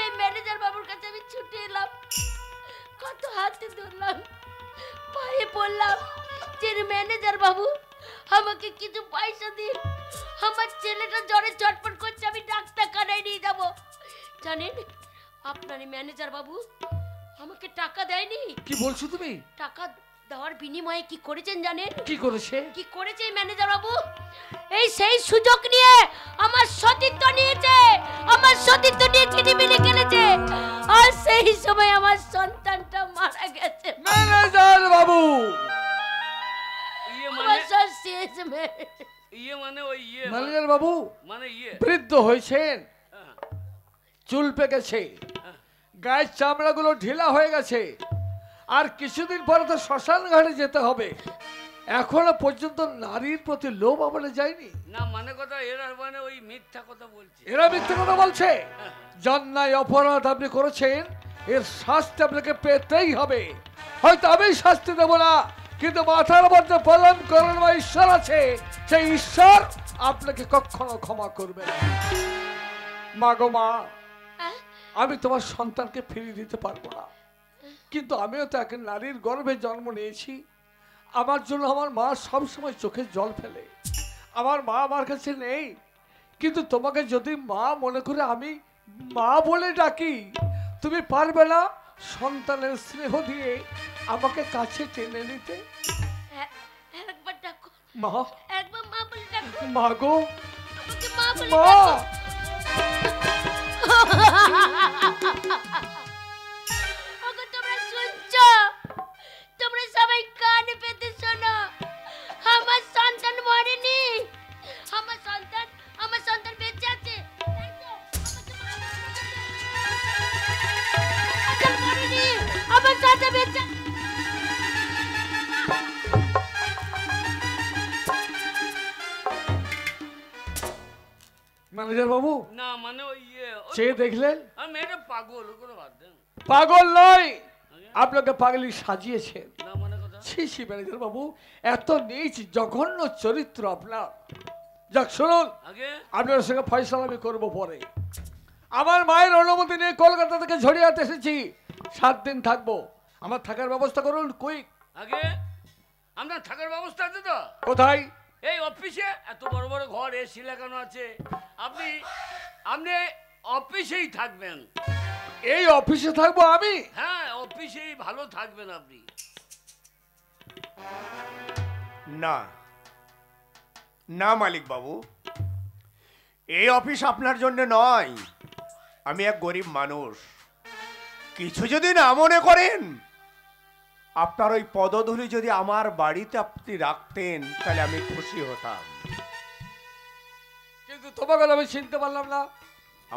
[SPEAKER 3] এই ম্যানেজার বাবুর কাছে আমি ছুটে এলাম, কত হাতে ধরলাম, পায়ে পড়লাম যে ম্যানেজার বাবু আমাকে কিছু পয়সা দিন, আমার ছেলেটা জ্বরে ছটপট করছে, আমি ডাক্তারখানায় নিয়ে যাব। জানেন আপনার ম্যানেজার বাবু আমাকে টাকা দেয়নি।
[SPEAKER 1] কি বলছো তুমি?
[SPEAKER 3] টাকা দেওয়ার বিনিময়ে কি করেছেন জানেন?
[SPEAKER 1] কি করেছে?
[SPEAKER 3] কি করেছে এই ম্যানেজার বাবু? এই সেই সুযোগ নিয়ে আমার সতীত্ব নিয়েছে, আমার সতীত্ব নিয়ে ছিনিমিনি খেলেছে, আর সেই সময় আমার সন্তানটা মারা গেছে।
[SPEAKER 1] ম্যানেজার বাবু
[SPEAKER 3] আমার সব শেষ
[SPEAKER 2] মানে ওই
[SPEAKER 1] ম্যানেজার বাবু
[SPEAKER 2] মানে
[SPEAKER 1] বৃদ্ধ হয়েছেন, চুল পেকেছে, গায়ের চামড়াগুলো ঢিলা হয়ে গেছে, আর কিছুদিন পরে তো শ্মশান ঘাটে যেতে হবে। এখনো পর্যন্ত নারীর প্রতি লোভ আমলে যায়নি।
[SPEAKER 2] না মানে কথা এরা মানে ওই মিথ্যা কথা বলছে।
[SPEAKER 1] এরা মিথ্যে কথা বলছে। জন্যায় অপরাধ আপনি করেছেন, এর শাস্তি আপনাকে পেতেই হবে। হয়তো আমি শাস্তি দেব না, কিন্তু মাথার মধ্যে পালন করার ঈশ্বর আছে, সেই ঈশ্বর আপনাকে কখনো ক্ষমা করবে না। মা গো মা, আমি তোমার সন্তানকে ফিরিয়ে দিতে পারবো না, কিন্তু আমিও তো এক নারীর গর্ভে জন্ম নিয়েছি। আমার জন্য আমার মা সবসময় চোখে জল ফেলে। আমার মা আমার কাছে নেই, কিন্তু তোমাকে যদি মা মনে করে আমি মা বলে ডাকি, তুমি পারবে না সন্তানের স্নেহ দিয়ে আমাকে কাছে টেনে নিতে?
[SPEAKER 3] একবার ডাকো
[SPEAKER 1] মা,
[SPEAKER 3] একবার মা বলে ডাকো।
[SPEAKER 1] মা গো
[SPEAKER 3] আমাকে মা বলে
[SPEAKER 1] মা।
[SPEAKER 3] ডাকো। ওগো তোমরা শুনছো? তোমরা সবাই কান পেতে শোনো, আমার সন্তান মরেনি, আমার সন্তান বেঁচে আছে। তাই তো? আমাকে মরেনি, আমার সন্তান বেঁচে আছে।
[SPEAKER 1] ম্যানেজার বাবু
[SPEAKER 2] না মানে ওই
[SPEAKER 1] চেয়ে দেখলেন?
[SPEAKER 2] আমি এটা পাগল করে বাদ দেন।
[SPEAKER 1] পাগল নয়, আপনাকে পাগলি সাজিয়েছেন।
[SPEAKER 2] না মানে কথা
[SPEAKER 1] ছি ছি ম্যানেজার বাবু, এত নীচ জঘন্য চরিত্র আপনার। যাক শুনুন,
[SPEAKER 2] আগে
[SPEAKER 1] আপনার সঙ্গে ফয়সালা আমি করবো পরে। আমার মায়ের অনুমতি নিয়ে কলকাতা থেকে ঝড়িয়াতে এসেছি, 7 দিন থাকবো। আমার থাকার ব্যবস্থা করুন কুইক।
[SPEAKER 2] আগে আপনার থাকার ব্যবস্থা আছে তো?
[SPEAKER 1] কোথায়?
[SPEAKER 2] এই অফিসে এত বড় বড় ঘর এসি লাগানো আছে, আপনি আপনি অফিসেই থাকবেন।
[SPEAKER 1] এই অফিসে থাকবো আমি?
[SPEAKER 2] হ্যাঁ অফিসেই ভালো থাকবেন আপনি।
[SPEAKER 9] না না মালিক বাবু, এই অফিস আপনার জন্য নয়। আমি এক গরিব মানুষ, কিছু যদি না মনে করেন, আপনার ওই পদধূলি যদি আমার বাড়িতে আপনি রাখতেন তাহলে আমি খুশি হতাম।
[SPEAKER 1] কিন্তু তোমাকে আমি চিনতে পারলাম না।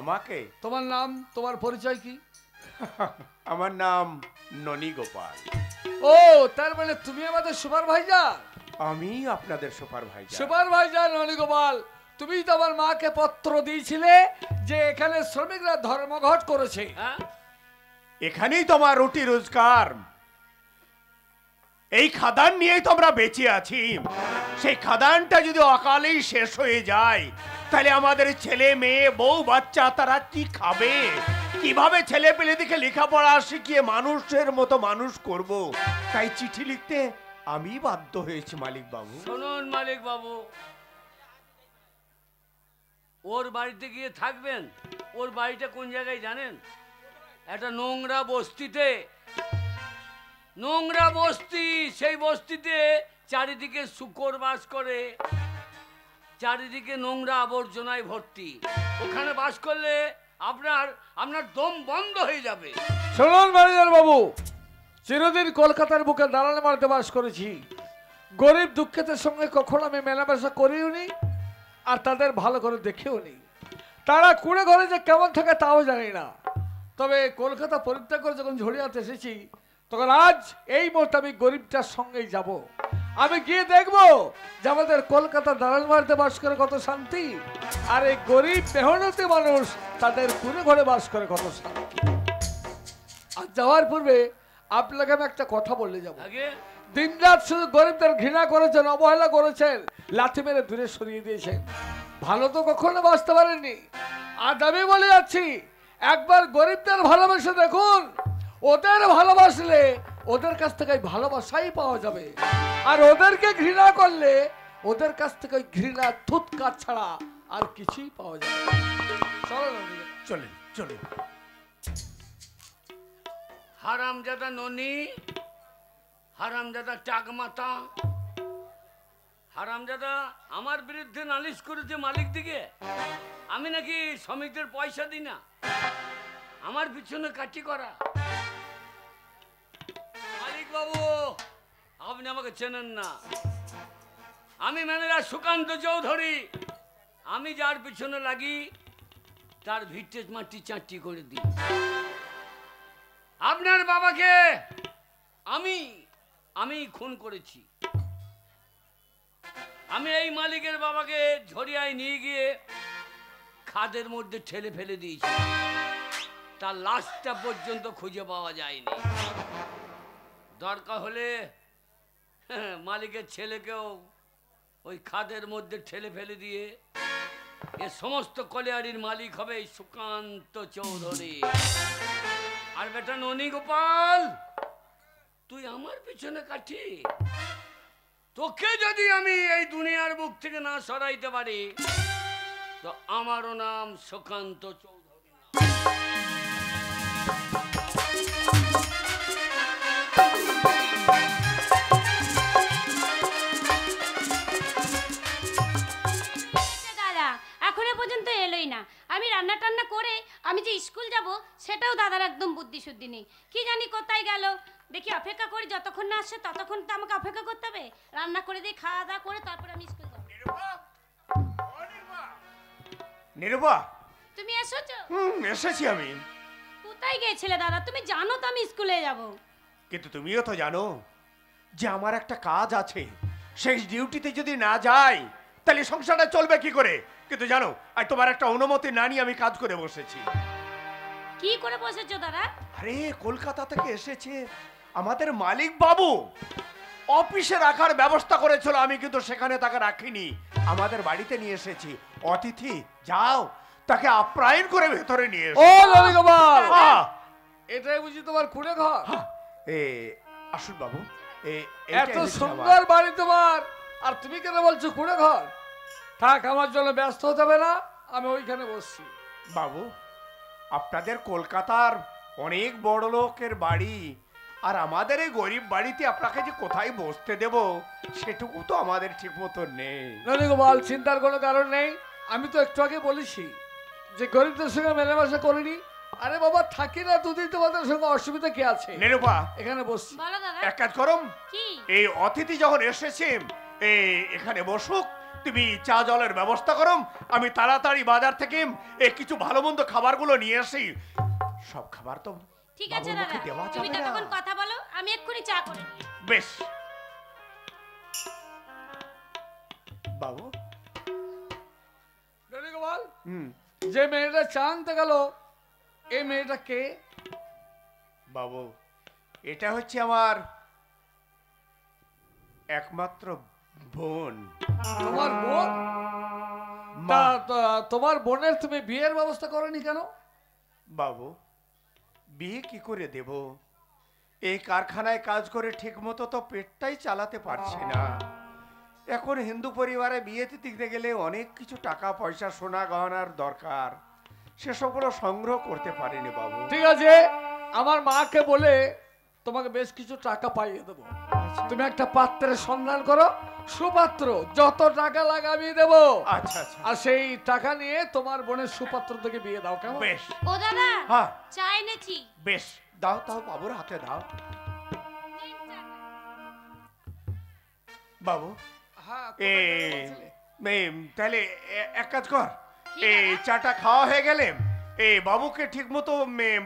[SPEAKER 9] আমাকে?
[SPEAKER 1] তোমার নাম, তোমার পরিচয় কি?
[SPEAKER 9] আমার নাম ননী গোপাল।
[SPEAKER 1] ও, তার মানে তুমি আমাদের সুপারভাইজার?
[SPEAKER 9] আমি আপনাদের সুপারভাইজার।
[SPEAKER 1] সুপারভাইজার ননী গোপাল, তুমি তো আমার মাকে পত্র দিয়েছিলে যে এখানে শ্রমিকরা ধর্মঘট করেছে।
[SPEAKER 2] হ্যাঁ
[SPEAKER 9] এখানেই তোমার রুটি রোজগার, এই খাদান নিয়েই তো আমরা বেঁচে আছি। সেই খাদানটা যদি অকালেই শেষ হয়ে যায়, তাহলে আমাদের ছেলে মেয়ে বউ বাচ্চা তারা কি খাবে? কিভাবে ছেলে পেলে দিকে লেখাপড়া শিখিয়ে মানুষের মতো মানুষ করব? তাই চিঠি লিখতে আমি বাধ্য হয়েছি মালিক বাবু।
[SPEAKER 2] শুনুন মালিক বাবু, ওর বাড়িতে গিয়ে থাকবেন। ওর বাড়িটা কোন জায়গায় জানেন? একটা নোংরা বস্তিতে, নোংরা বস্তি। সেই বস্তিতে চারিদিকে শূকর বাস করে, চারিদিকে নোংরা আবর্জনায় ভর্তি। ওখানে বাস করলে আপনার আপনার দম বন্ধ হয়ে যাবে।
[SPEAKER 1] শুনুন ম্যানেজার বাবু, চিরদিন কলকাতার বুকে দালান মারতে বাস করেছি। গরিব দুঃখিতের সঙ্গে কখনো আমি মেলামেশা করিও নি, আর তাদের ভালো করে দেখেও নি। তারা কুড়ে ঘরে যে কেমন থাকে তাও জানি না। তবে কলকাতা পরিত্যাগ করে যখন ঝড়িয়াতে এসেছি, তখন আজ এই মুহূর্তে আমি গরিবটার সঙ্গেই যাব। আমি গিয়ে দেখবো যে আমাদের কলকাতা দালান মারতে বাস করে কত শান্তি, আর এই গরিব মেহনতি মানুষ তাদের কুড়ে ঘরে বাস করে কত শান্তি। আর যাওয়ার পূর্বে আপনাকে আমি একটা কথা বললে যাব।
[SPEAKER 2] আগে
[SPEAKER 1] দিনরাত শুধু গরিবদের ঘৃণা করেছেন, অবহেলা করেছেন, লাথি মেরে দূরে সরিয়ে দিয়েছেন। ভালো তো কখনো বাঁচতে পারেননি। আর আমি বলে যাচ্ছি, একবার গরিবদের ভালোবাসা দেখুন। ওদের ভালোবাসলে ওদের কাছ থেকে ভালোবাসাই পাওয়া যাবে, আর ওদেরকে ঘৃণা করলে ওদের কাছ থেকে ঘৃণা থুতকার ছাড়া আর কিছুই পাওয়া যাবে না। চলো নন্দিনী।
[SPEAKER 9] চলেন চলেন।
[SPEAKER 2] হারামজাদা ননি, হারামজাদা টাকমাতা, হারামজাদা আমার বিরুদ্ধে নালিশ করেছে মালিক দিকে। আমি নাকি শ্রমিকদের পয়সা দিই না, আমার পিছনে কাটি করা। মালিক বাবু, আপনি আমাকে চেনেন না। আমি ম্যানেজার সুকান্ত চৌধুরী। আমি যার পিছনে লাগি তার ভিটে মাটি চাটি করে দিই। আপনার বাবাকে আমি খুন করেছি। আমি এই মালিকের বাবাকে ঝরিয়ায় নিয়ে গিয়ে খাদের মধ্যে ঠেলে ফেলে দিয়েছি। তার লাশটা পর্যন্ত খুঁজে পাওয়া যায়নি। দরকার হলে মালিকের ছেলেকেও ওই খাদের মধ্যে ঠেলে ফেলে দিয়ে এ সমস্ত কলিয়ারির মালিক হবে এই সুকান্ত চৌধুরী। আর বেটা ননী গোপাল, তুই আমার পিছনে কাটি। তোকে যদি আমি এই দুনিয়ার বুক থেকে না সরাইতে পারি, তো আমারও নাম সুকান্ত চৌধুরী না।
[SPEAKER 3] দাদা এখনো পর্যন্ত এলোই না। আমি রান্না টান্না করে আমি যে স্কুল যাব সেটাও দাদার একদম বুদ্ধি শুদ্ধি নেই। কি জানি কোথায় গেল। দেখি অপেক্ষা করি, যতক্ষণ না আসছে ততক্ষণ তো আমাকে অপেক্ষা করতে হবে। রান্না করে দিয়ে খাওয়া দাওয়া করে তারপর আমি স্কুল যাব।
[SPEAKER 9] নিরুপা,
[SPEAKER 3] তুমি এসেছো?
[SPEAKER 9] এসেছি আমি।
[SPEAKER 3] কোথায় গিয়েছিলে দাদা? তুমি জানো তো আমি স্কুলে যাব।
[SPEAKER 9] কিন্তু তুমিও তো জানো যে আমার একটা কাজ আছে। সেই ডিউটিতে যদি না যাই তাহলে সংসারটা চলবে কি করে। কিন্তু জানো, আর তোমার একটা অনুমতি না নিয়ে আমি কাজ করে বসেছি।
[SPEAKER 3] কি করে বসেছো দাদা?
[SPEAKER 9] আরে কলকাতা থেকে এসেছে আমাদের মালিক বাবু, অফিসে রাখার ব্যবস্থা করেছিল। আমি কিন্তু সেখানে তাকে রাখিনি, আমাদের বাড়িতে নিয়ে এসেছি। অতিথি, যাও তাকে আপ্যায়ন করে ভেতরে নিয়ে
[SPEAKER 1] ও
[SPEAKER 9] এসো।
[SPEAKER 1] ননী গোপাল,
[SPEAKER 9] হ্যাঁ,
[SPEAKER 1] এটাই বুঝি তোমার কুড়ে ঘর?
[SPEAKER 9] এ আসুন বাবু,
[SPEAKER 1] এত সুন্দর বাড়ি তোমার, আর তুমি কেন বলছো কুড়ে ঘর? থাক, আমার জন্য ব্যস্ত হতে হবে না, আমি ওইখানে বসছি।
[SPEAKER 9] বাবু, আপনাদের কলকাতার অনেক বড় লোকের বাড়ি, আর আমাদের এই গরিব বাড়িতে আপনাকে যে কোথায় বসতে দেব সেটুকু তো আমাদের ঠিক মতো নেই।
[SPEAKER 1] ননী গোপাল, চিন্তার কোনো কারণ নেই। আমি তো একটু আগে বলেছি যে গরিবদের সঙ্গে মেলামেশা করিনি। আরে বাবা, থাকি না দুদিন, তোমাদের সঙ্গে অসুবিধা কি আছে?
[SPEAKER 9] নিরুপা,
[SPEAKER 1] এখানে বসছি।
[SPEAKER 3] বলো দাদা।
[SPEAKER 9] এক কাজ করো,
[SPEAKER 3] কি?
[SPEAKER 9] এই অতিথি যখন এসেছে এখানে বসুক, তুমি চা জলের ব্যবস্থা করো। আমি তাড়াতাড়ি বাজার থেকে কিছু ভালো মন্দ খাবারগুলো নিয়ে আসি। সব খাবার তো
[SPEAKER 3] ঠিক আছে
[SPEAKER 9] বাবুর মুখে
[SPEAKER 3] দাদা,
[SPEAKER 9] দেওয়া
[SPEAKER 3] তুমি
[SPEAKER 9] যাবে না।
[SPEAKER 3] ততক্ষণ কথা বলো, আমি এক্ষুনি চা করে নিই।
[SPEAKER 9] বেশ বাবু।
[SPEAKER 1] ননী গোপাল,
[SPEAKER 9] হুম
[SPEAKER 1] যে মেয়েটা চা আনতে গেল, এই মেয়েটা কে?
[SPEAKER 9] বাবু, এটা হচ্ছে আমার একমাত্র বোন।
[SPEAKER 1] তোমার বোন? তোমার বোনের তুমি বিয়ের ব্যবস্থা করনি কেন?
[SPEAKER 9] বাবু, বিয়ে কি করে দেব? এই কারখানায় কাজ করে ঠিক মতো তো পেটটাই চালাতে পারছি না। এখন হিন্দু পরিবারে বিয়েতে দিতে গেলে অনেক কিছু টাকা পয়সা সোনা গহনার দরকার, সেসবগুলো সংগ্রহ করতে পারিনি বাবু।
[SPEAKER 1] ঠিক আছে, আমার মাকে বলে তোমাকে বেশ কিছু টাকা পাইয়ে দেবো।
[SPEAKER 9] আচ্ছা
[SPEAKER 1] তুমি একটা পাত্রের সন্ধান করো, সুপাত্র, যত টাকা লাগে আমি দেবো।
[SPEAKER 9] আচ্ছা আচ্ছা
[SPEAKER 1] আর সেই টাকা নিয়ে তোমার বোনের সুপাত্র থেকে বিয়ে দাও, কেমন?
[SPEAKER 9] বেশ
[SPEAKER 3] ও দাদা
[SPEAKER 9] হ্যাঁ
[SPEAKER 3] চা এনেছি।
[SPEAKER 9] বেশ, দাও দাও বাবুর হাতে দাও। বাবু
[SPEAKER 1] হ্যাঁ,
[SPEAKER 9] এ
[SPEAKER 1] কোথায় গেলে বলছিলে?
[SPEAKER 9] তাহলে এক কাজ কর,
[SPEAKER 3] কি
[SPEAKER 9] এই
[SPEAKER 3] দাদা?
[SPEAKER 9] চাটা খাওয়া হয়ে গেলে বাবুকে ঠিক মতো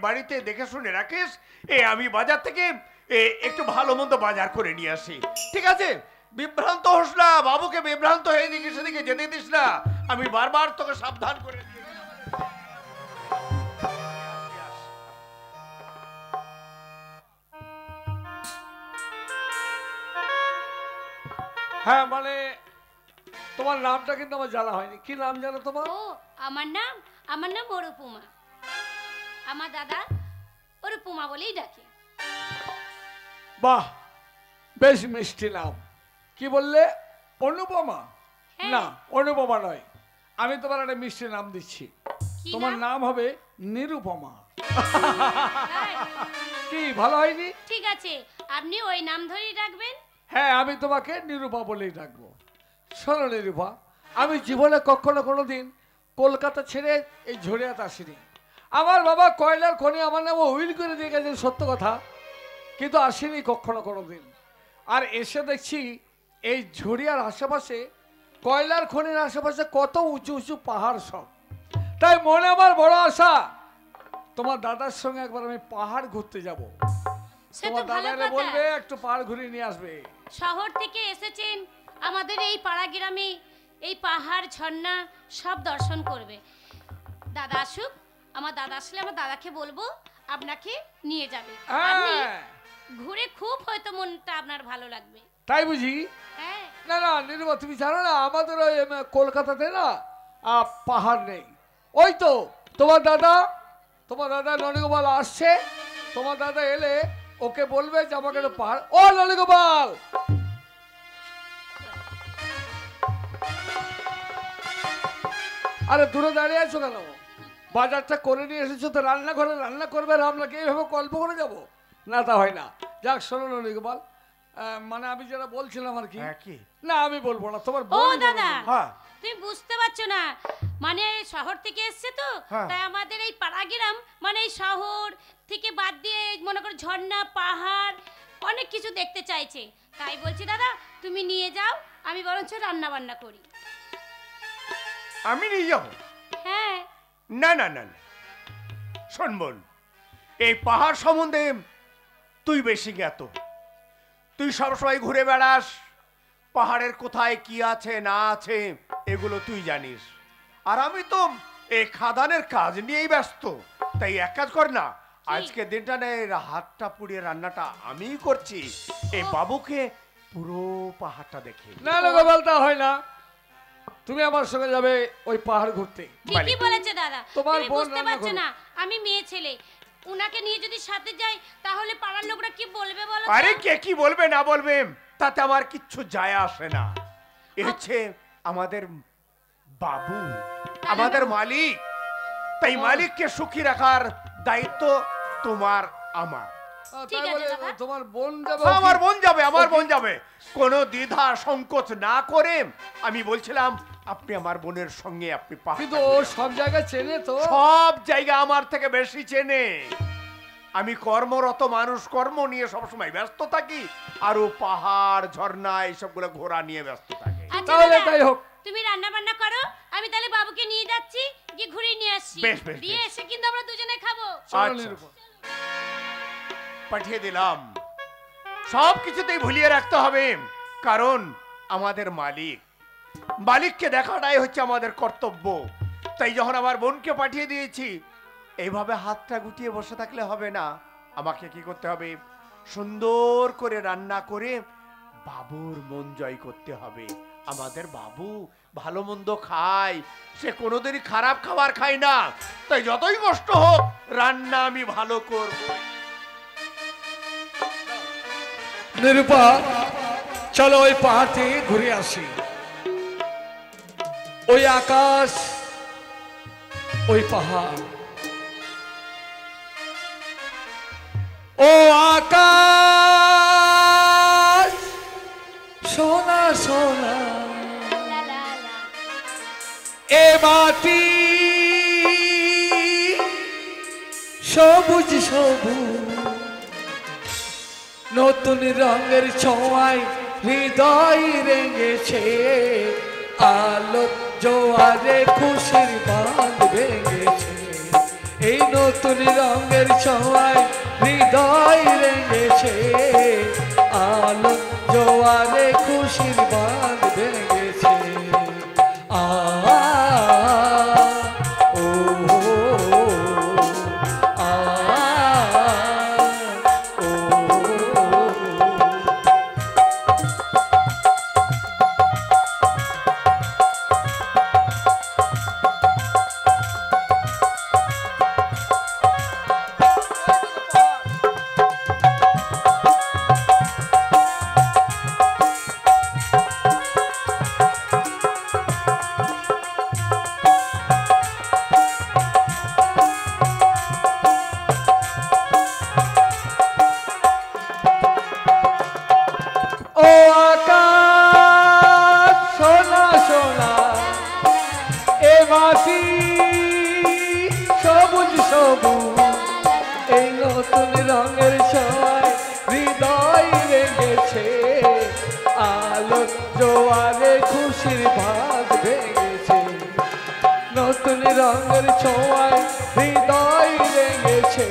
[SPEAKER 9] বাড়িতে দেখে শুনে রাখিস। আমি বাজার থেকে একটু ভালো মন্দ বাজার করে নিয়ে আসি, ঠিক আছে? বিভ্রান্ত হোস না, বাবুকে বিভ্রান্ত হয়ে দিকে সেদিকে যেতে দিস না। আমি বারবার তোকে সাবধান করে দিয়ে
[SPEAKER 1] হ্যাঁ মানে তোমার নামটা কিন্তু আমার জানা হয়নি, কি নাম জানো তোমার?
[SPEAKER 3] ও আমার নাম অরুপমা। আমার দাদা অরুপমা বলেই ডাকে।
[SPEAKER 1] বাহ, বেশ মিষ্টি নাম। কি বললে? অনুপমা?
[SPEAKER 3] হ্যাঁ।
[SPEAKER 1] না, অনুপমা নয়, আমি তোমার একটা মিষ্টি নাম দিচ্ছি।
[SPEAKER 3] কি
[SPEAKER 1] তোমার
[SPEAKER 3] নাম?
[SPEAKER 1] নাম হবে নিরুপমা।
[SPEAKER 3] তাই?
[SPEAKER 1] কি ভালো হয়নি?
[SPEAKER 3] ঠিক আছে, আপনি ওই নাম ধরেই ডাকবেন।
[SPEAKER 1] হ্যাঁ, আমি তোমাকে নিরূপা বলেই ডাকবো। শোনো নিরূপা, আমি জীবনে কখনো কোনোদিন কলকাতা ছেড়ে এই ঝরিয়াতে আসিনি। আমার বাবা কয়লার খনি আমার নামে উইল করে দিয়ে গেছেন, সত্য কথা, কিন্তু আসিনি কখনো কোনোদিন। আর এসে দেখছি এই ঝরিয়ার আশেপাশে, কয়লার খনির আশেপাশে কত উঁচু উঁচু পাহাড় সব। তাই মনে আমার বড় আশা, তোমার দাদার সঙ্গে একবার আমি পাহাড় ঘুরতে যাব।
[SPEAKER 3] সে তো
[SPEAKER 1] তোমার
[SPEAKER 3] ভালো
[SPEAKER 1] দাদারে
[SPEAKER 3] কথা।
[SPEAKER 1] বলবে একটু পাহাড় ঘুরিয়ে নিয়ে আসবে।
[SPEAKER 3] শহর থেকে এসেছেন আমাদের এই পাড়া গ্রামে, এই পাহাড় ঝর্ণা সব দর্শন করবে। দাদা আসুক, আমার দাদা আসলে আমার দাদাকে বলবো আপনাকে নিয়ে যাবে। আপনি
[SPEAKER 1] হ্যাঁ,
[SPEAKER 3] ঘুরে খুব হয়তো মনটা আপনার ভালো লাগবে।
[SPEAKER 1] তাই বুঝি?
[SPEAKER 3] হ্যাঁ
[SPEAKER 1] না না নিরুপা, তুমি জানো না আমাদের ওই কলকাতাতে না পাহাড় নেই। ওই তো তোমার দাদা ননীগোপাল আসছে। তোমার দাদা এলে ওকে বলবে যে আমাকে একটা পাহাড়। ও ননীগোপাল, আরে দূরে দাঁড়িয়ে আছো কেন? বাজারটা করে নিয়ে এসেছো তো, রান্নাঘরে রান্না করবে, রান্নাকে এইভাবে গল্প করে যাবো? না, তা হয় না। যাক শোনো ননীগোপাল, মানে আমি যেটা বলছিলাম আর কি।
[SPEAKER 9] হ্যাঁ, কি?
[SPEAKER 1] না আমি বলবো না, তোমার
[SPEAKER 3] ও
[SPEAKER 1] বোন বলবে।
[SPEAKER 3] দাদা,
[SPEAKER 9] হ্যাঁ
[SPEAKER 3] তুমি বুঝতে পারছো না, মানে শহর থেকে এসছে তো,
[SPEAKER 9] হ্যাঁ।
[SPEAKER 3] তাই আমাদের এই পাড়া গ্রাম মানে এই শহর থেকে বাদ দিয়ে মনে করো ঝর্ণা পাহাড় অনেক কিছু দেখতে চাইছে। তাই বলছি দাদা তুমি নিয়ে যাও, আমি বরঞ্চ রান্না বান্না করি।
[SPEAKER 9] আমি নিয়ে যাবো?
[SPEAKER 3] হ্যাঁ
[SPEAKER 9] না না না না, শোন বোন, এই পাহাড় সম্বন্ধে তুই বেশি জ্ঞাত। তুই সবসময় ঘুরে বেড়াস, পাহাড়ের কোথায় কি আছে না আছে এগুলো তুই জানিস। আর আমি তো এই খাদানের কাজ নিয়েই ব্যস্ত। তাই এক কাজ কর না, আজকে দিনটা নেই, হাতটা পুড়িয়ে রান্নাটা আমিই করছি। এই বাবুকে পুরো পাহাড়টা দেখে।
[SPEAKER 1] না না গোপাল, তা হয় না। তুমি আমার সঙ্গে যাবে ওই পাহাড় ঘুরতে।
[SPEAKER 3] ঠিকই বলেছে দাদা,
[SPEAKER 1] তোমার
[SPEAKER 3] তুমি
[SPEAKER 1] বোন
[SPEAKER 3] বুঝতে
[SPEAKER 1] রান্না
[SPEAKER 3] পারছো
[SPEAKER 1] করবে।
[SPEAKER 3] না, আমি মেয়ে ছেলে, উনাকে নিয়ে যদি সাথে যাই তাহলে পাড়ার লোকরা কি বলবে বলো তো?
[SPEAKER 9] আরে কে কি বলবে না বলবে তাতে আমার কিচ্ছু যায় আসে না। এ হচ্ছে আমাদের বাবু, আমাদের মালিক। তাই মালিককে সুখী রাখার দায়িত্ব তোমার আমার।
[SPEAKER 3] ঠিক
[SPEAKER 1] তাই
[SPEAKER 3] আছে
[SPEAKER 1] বলে
[SPEAKER 3] দাদা।
[SPEAKER 1] তোমার বোন যাবে?
[SPEAKER 9] আমার বোন যাবে, আমার বোন যাবে। কোনো দ্বিধা সংকোচ না করে আমি বলছিলাম আপনি আমার বোনের সঙ্গে আপনি পাহাড়
[SPEAKER 1] কিন্তু ও সব জায়গায় চেনে তো।
[SPEAKER 9] সব জায়গা আমার থেকে বেশি চেনে। আমি কর্মরত মানুষ, কর্ম নিয়ে সবসময় ব্যস্ত থাকি, আর ও পাহাড় ঝর্ণা এইসবগুলো ঘোরা নিয়ে ব্যস্ত থাকে।
[SPEAKER 3] আচ্ছা
[SPEAKER 1] তাহলে
[SPEAKER 3] দাদা,
[SPEAKER 1] তাই হোক।
[SPEAKER 3] তুমি রান্না বান্না করো, আমি তাহলে বাবুকে নিয়ে যাচ্ছি, গিয়ে ঘুরিয়ে নিয়ে আসছি।
[SPEAKER 9] বেশ, বেশ,
[SPEAKER 3] দিয়ে
[SPEAKER 9] বেশ।
[SPEAKER 3] এসে কিন্তু আমরা দুজনে খাবো।
[SPEAKER 1] চলো
[SPEAKER 9] আচ্ছা।
[SPEAKER 1] নিরূপা।
[SPEAKER 9] পাঠিয়ে দিলাম। সব কিছুতেই ভুলিয়ে রাখতে হবে, কারণ আমাদের মালিককে দেখাটাই হচ্ছে আমাদের কর্তব্য। তাই যখন আমার বোনকে পাঠিয়ে দিয়েছি, এইভাবে হাতটা গুটিয়ে বসে থাকলে হবে না। আমাকে কি করতে হবে? সুন্দর করে রান্না করে বাবুর মন জয় করতে হবে। আমাদের বাবু ভালো মন্দ খায়, সে কোনোদিনই খারাপ খাবার খায় না। তাই যতই কষ্ট হোক রান্না আমি ভালো করব।
[SPEAKER 1] নিরূপা, চলো ওই পাহাড় থেকে ঘুরে আসি। ওই আকাশ, ওই পাহাড়। ও আকাশ, মাটি সবুজ সবুজ নতুন রঙের ছোঁয়ায় হৃদয় রেঙেছে আলো জোয়ারে খুশির বাঁধ ভেঙেছে এই নতুন রঙের ছোঁয়ায় হৃদয় রেঙেছে আলো জোয়ারে খুশির বাঁধ ভেঙেছে আ ও আ ও ও আকাশ সোনা সোনা এ মাটি সবুজ সবুজ এই নতুন রঙের ছোঁয়ায় হৃদয় রেঙেছে আলো জোয়ারে খুশির ভাগ ভেঙেছে নতুন রঙের ছোঁয়ায় হৃদয় রেঙেছে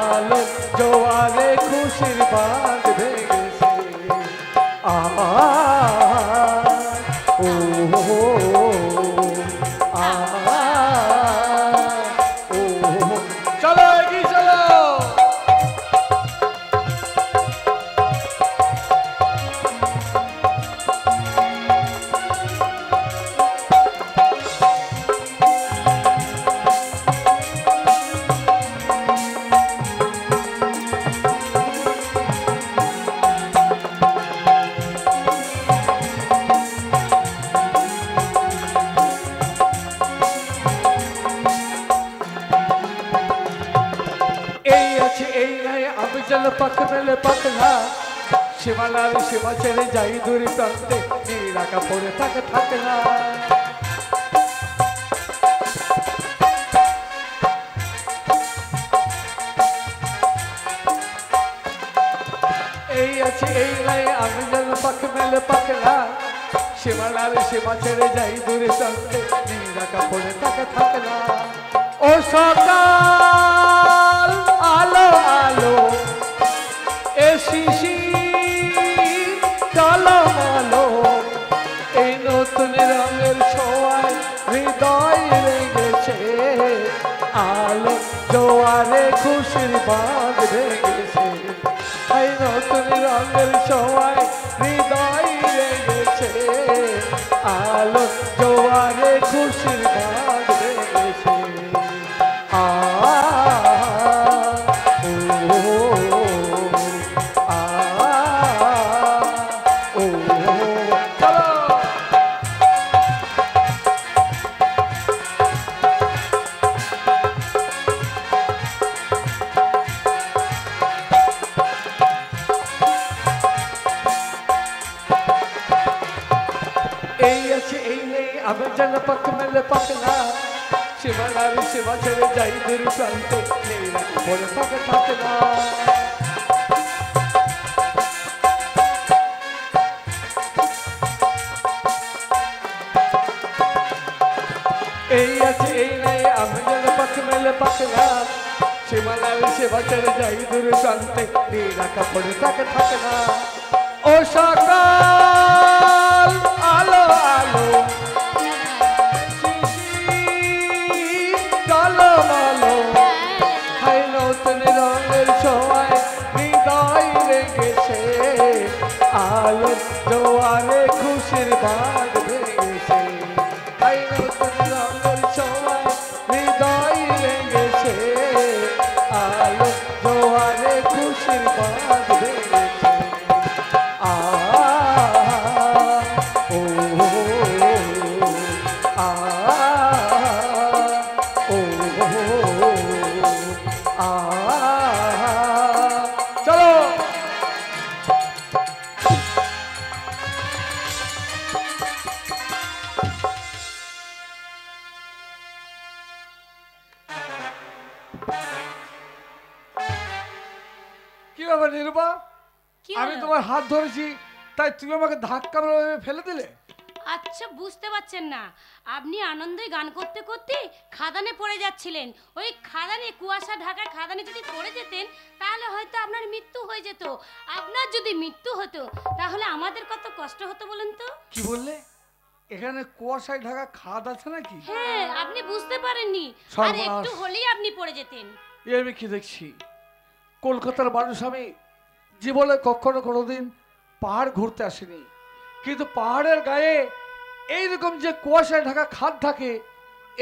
[SPEAKER 1] আলো জোয়ারে খুশির ভাগ ভেঙেছে আ ও আ ও চলো এগিয়ে চলো এই আছে এই নাই আমি যেন পাক মেলে পাকলা সীমালার সীমা ছেড়ে যাই দূরে প্রান্তে নিরাকা পড়ে থাকে থাকে না এই আছে এই নাই আমি যেন পাক মেলে পাকলা সীমালার সীমা ছেড়ে যাই দূরে প্রান্তে নিরাকা পড়ে থাকে থাকে না ও সকাল আলো আলো এ শিশি চলো আলো এই নতুন রঙের ছোঁয়ায় হৃদয় রেঙেছে আলো জোয়ারে খুশির বাঁধ ভেঙেছে এই নতুন রঙের ছোঁয়ায় হৃদয় রেঙেছে আলো জোয়ারে খুশির বাঁধ ভেঙেছে আ ও আ ও চলো এই আছে এই নেই আমি যেন পাক মেলে পাকলা সীমানার সীমা ছেড়ে যাই দূর প্রান্তে নিরাকা পড়ে থাকে থাকে না এই আছে এই নেই আমি যেন পাক মেলে পাকলা সীমানার সীমা ছেড়ে যাই দূর প্রান্তে নিরাকা পড়ে থাকে থাকে না ও সকাল আলো আলো চলো আলো হাই নতুন রঙের ছোঁয়ায় হৃদয় রেঙেছে আলো জোয়ারে খুশির বাঁধ ভেঙেছে হাই নতুন রঙের ছোঁয়ায় হৃদয় রেঙেছে আলো জোয়ারে খুশির বাঁধ ভেঙেছে আ ও আ ও আ চলো ব্যাপার নিরূপা,
[SPEAKER 3] কি
[SPEAKER 1] আমি
[SPEAKER 3] হলো?
[SPEAKER 1] তোমার হাত ধরেছি তাই তুমি আমাকে ধাক্কা মেরে ফেলে দিলে?
[SPEAKER 3] আচ্ছা, বুঝতে পারছেন না? আপনি আনন্দে গান করতে করতে খাদানে পড়ে যাচ্ছিলেন। ওই খাদানে, কুয়াশা ঢাকা খাদানে যদি পড়ে যেতেন তাহলে হয়তো আপনার মৃত্যু হয়ে যেত। আপনার যদি মৃত্যু হতো তাহলে আমাদের কত কষ্ট হতো বলুন তো।
[SPEAKER 1] কি বললে? এখানে কুয়াশায় ঢাকা খাদ আছে নাকি?
[SPEAKER 3] হ্যাঁ, আপনি বুঝতে পারেননি, আর
[SPEAKER 1] সর্বনাশ।
[SPEAKER 3] একটু হলেই আপনি পড়ে যেতেন।
[SPEAKER 1] এ আমি কি দেখছি? কলকাতার মানুষ আমি, জীবনে কখনো কোনোদিন পাহাড় ঘুরতে আসিনি, কিন্তু পাহাড়ের গায়ে এইরকম যে কুয়াশায় ঢাকা খাদ থাকে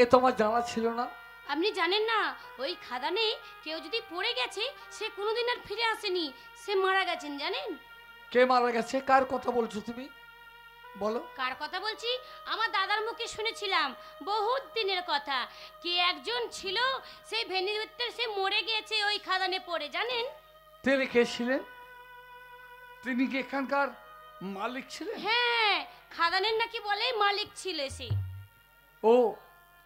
[SPEAKER 1] এ তোমার জানা ছিল না?
[SPEAKER 3] আপনি জানেন না, ওই খাদানে কেউ যদি পড়ে গেছে সে কোনোদিন আর ফিরে আসেনি, সে মারা গেছেন জানেন?
[SPEAKER 1] কে মারা গেছে? কার কথা বলছো তুমি? বলো।
[SPEAKER 3] কার কথা বলছি? আমার দাদার মুখে শুনেছিলাম, বহুত দিনের কথা। কে একজন ছিল, সেই ভেনিতে সে মরে গেছে ওই খাদানে পড়ে, জানেন?
[SPEAKER 1] তিনি কে ছিলেন? তিনি কি এখানকার মালিক ছিলেন?
[SPEAKER 3] হ্যাঁ, খাদানের নাকি বলে মালিক ছিল সে।
[SPEAKER 1] ও,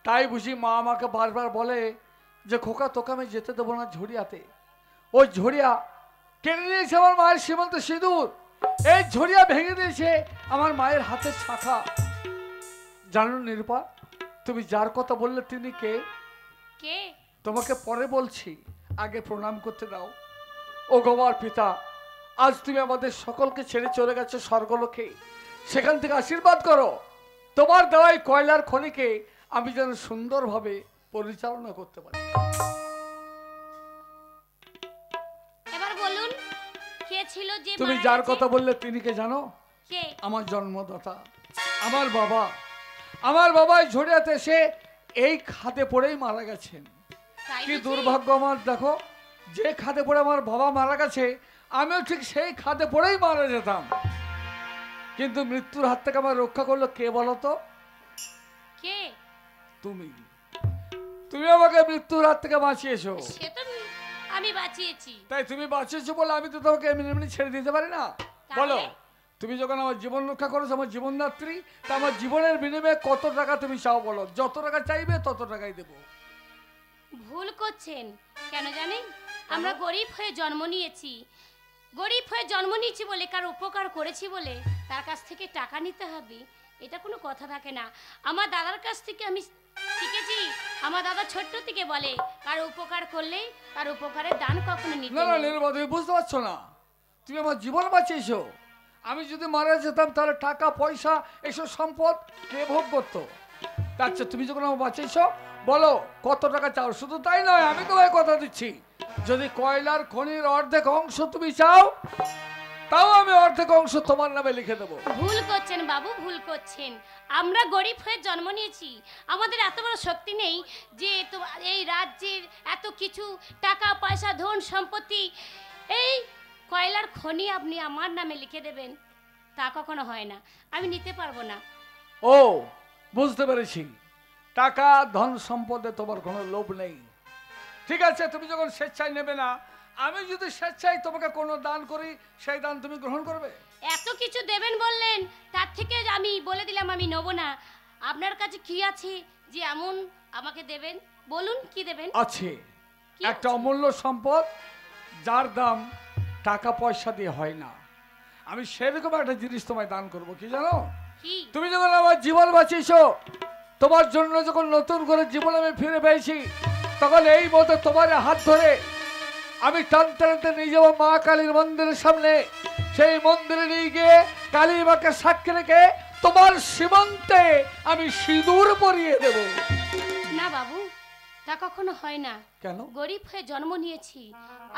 [SPEAKER 1] তাই বুঝি মা আমাকে বারবার বলে যে খোকা তোকে আমি যেতে দেবো না ঝরিয়াতে। ওই ঝরিয়া কেড়ে নিয়েছে আমার মায়ের সীমন্ত সিঁদুর, এই ঝরিয়া ভেঙে দিয়েছে আমার মায়ের হাতের শাখা। জানো নিরূপা, তুমি যার কথা বললে তিনি কে?
[SPEAKER 3] কে?
[SPEAKER 1] তোমাকে পরে বলছি, আগে প্রণাম করতে দাও। ও গোবার পিতা, আজ তুমি আমাদের সকলকে ছেড়ে চলে গেছো স্বর্গলোকে, সেখান থেকে আশীর্বাদ করো তোমার দেওয়াই কয়লার খনিকে আমি যেন সুন্দরভাবে পরিচালনা করতে পারি।
[SPEAKER 3] এবার বলুন, কে ছিল যে
[SPEAKER 1] তুমি
[SPEAKER 3] মারা
[SPEAKER 1] যার
[SPEAKER 3] গেছে?
[SPEAKER 1] কথা বললে তিনি কে জানো?
[SPEAKER 3] কে?
[SPEAKER 1] আমার জন্মদাতা, আমার বাবা। আমার বাবা ঝড়িয়াতে এসে এই খাদে পড়েই মারা গেছেন।
[SPEAKER 3] তাই
[SPEAKER 1] কি
[SPEAKER 3] বুঝি?
[SPEAKER 1] দুর্ভাগ্য আমার, দেখো, যে খাদে পড়ে আমার বাবা মারা গেছে আমিও ঠিক সেই খাদে পড়েই মারা যেতাম, কিন্তু মৃত্যুর হাত থেকে আমার রক্ষা করলো কে বলো তো?
[SPEAKER 3] কে?
[SPEAKER 1] তুমি। তুমি আমাকে মৃত্যুর হাত থেকে বাঁচিয়েছো।
[SPEAKER 3] সে তো আমি বাঁচিয়েছি।
[SPEAKER 1] তাই তুমি বাঁচিয়েছো বলে আমি তো তোমাকে এমনি এমনি ছেড়ে দিতে পারি না।
[SPEAKER 3] তাহলে?
[SPEAKER 1] বলো, তুমি যখন আমার জীবন রক্ষা করেছো, আমার জীবনদাত্রী, তা আমার জীবনের বিনিময়ে কত টাকা তুমি চাও বলো? যত টাকা চাইবে তত টাকাই দেবো।
[SPEAKER 3] ভুল করছেন। কেন জানেন? আমরা গরিব হয়ে জন্ম নিয়েছি। গরিব হয়ে জন্ম নিয়েছি বলে, কার উপকার করেছি বলে তার কাছ থেকে টাকা নিতে হবে, এটা কোনো কথা থাকে না। আমার দাদার কাছ থেকে আমি শিখেছি। আমার দাদা ছোট্ট থেকে বলে, কার উপকার করলে তার উপকারের দান কখনো নিতে
[SPEAKER 1] না না
[SPEAKER 3] নেই।
[SPEAKER 1] নির্মল, তুমি বুঝতে পারছো না। তুমি আমার জীবন বাঁচিয়েছো। আমি যদি মারা যেতাম তাহলে টাকা পয়সা এসব সম্পদ কে ভোগ করতো? আচ্ছা, তুমি যখন আমার বাঁচিয়েছো বলো কত টাকা চাও? শুধু তাই নয়, আমি তোমায় কথা দিচ্ছি, যদি কয়লার খনির অর্ধেক অংশ তুমি চাও তাও আমি অর্ধেক অংশ তোমার নামে লিখে দেবো।
[SPEAKER 3] ভুল করছেন বাবু, ভুল করছেন। আমরা গরিব হয়ে জন্ম নিয়েছি, আমাদের এত বড় শক্তি নেই যে এই রাজ্যের এত কিছু টাকা পয়সা ধন সম্পত্তি, এই কয়লার খনি আপনি আমার নামে লিখে দেবেন, তা কখনো হয় না। আমি নিতে পারবো না।
[SPEAKER 1] ও, বুঝতে পেরেছি, টাকা ধন সম্পদে তোমার কোনো লোভ নেই। ঠিক আছে, তুমি যখন স্বেচ্ছায় নেবে না, আমি যদি স্বেচ্ছায় তোমাকে কোনো দান করি সেই দান তুমি গ্রহণ করবে?
[SPEAKER 3] এত কিছু দেবেন বললেন, তার থেকে আমি বলে দিলাম আমি নেবো না। আপনার কাছে কি আছে যে এমন আমাকে দেবেন? বলুন কি দেবেন?
[SPEAKER 1] আছে
[SPEAKER 3] কি
[SPEAKER 1] একটা
[SPEAKER 3] আছে?
[SPEAKER 1] অমূল্য সম্পদ, যার দাম টাকা পয়সা দিয়ে হয় না। আমি সেরকম একটা জিনিস তোমায় দান করব। কি জানো?
[SPEAKER 3] কি?
[SPEAKER 1] তুমি যখন আমার জীবন বাঁচিয়েছো, তোমার জন্য যখন নতুন করে জীবন আমি ফিরে পেয়েছি, তখন এই মতো তোমার হাত ধরে আমি টানতে টানতে নিয়ে যাবো মা কালীর মন্দিরের সামনে। সেই মন্দিরে নিয়ে গিয়ে কালী মাকে সাক্ষী রেখে তোমার সীমান্তে আমি সিঁদুর পরিয়ে দেব।
[SPEAKER 3] না বাবু, তা কখনো হয় না।
[SPEAKER 1] কেন?
[SPEAKER 3] গরিব হয়ে জন্ম নিয়েছি,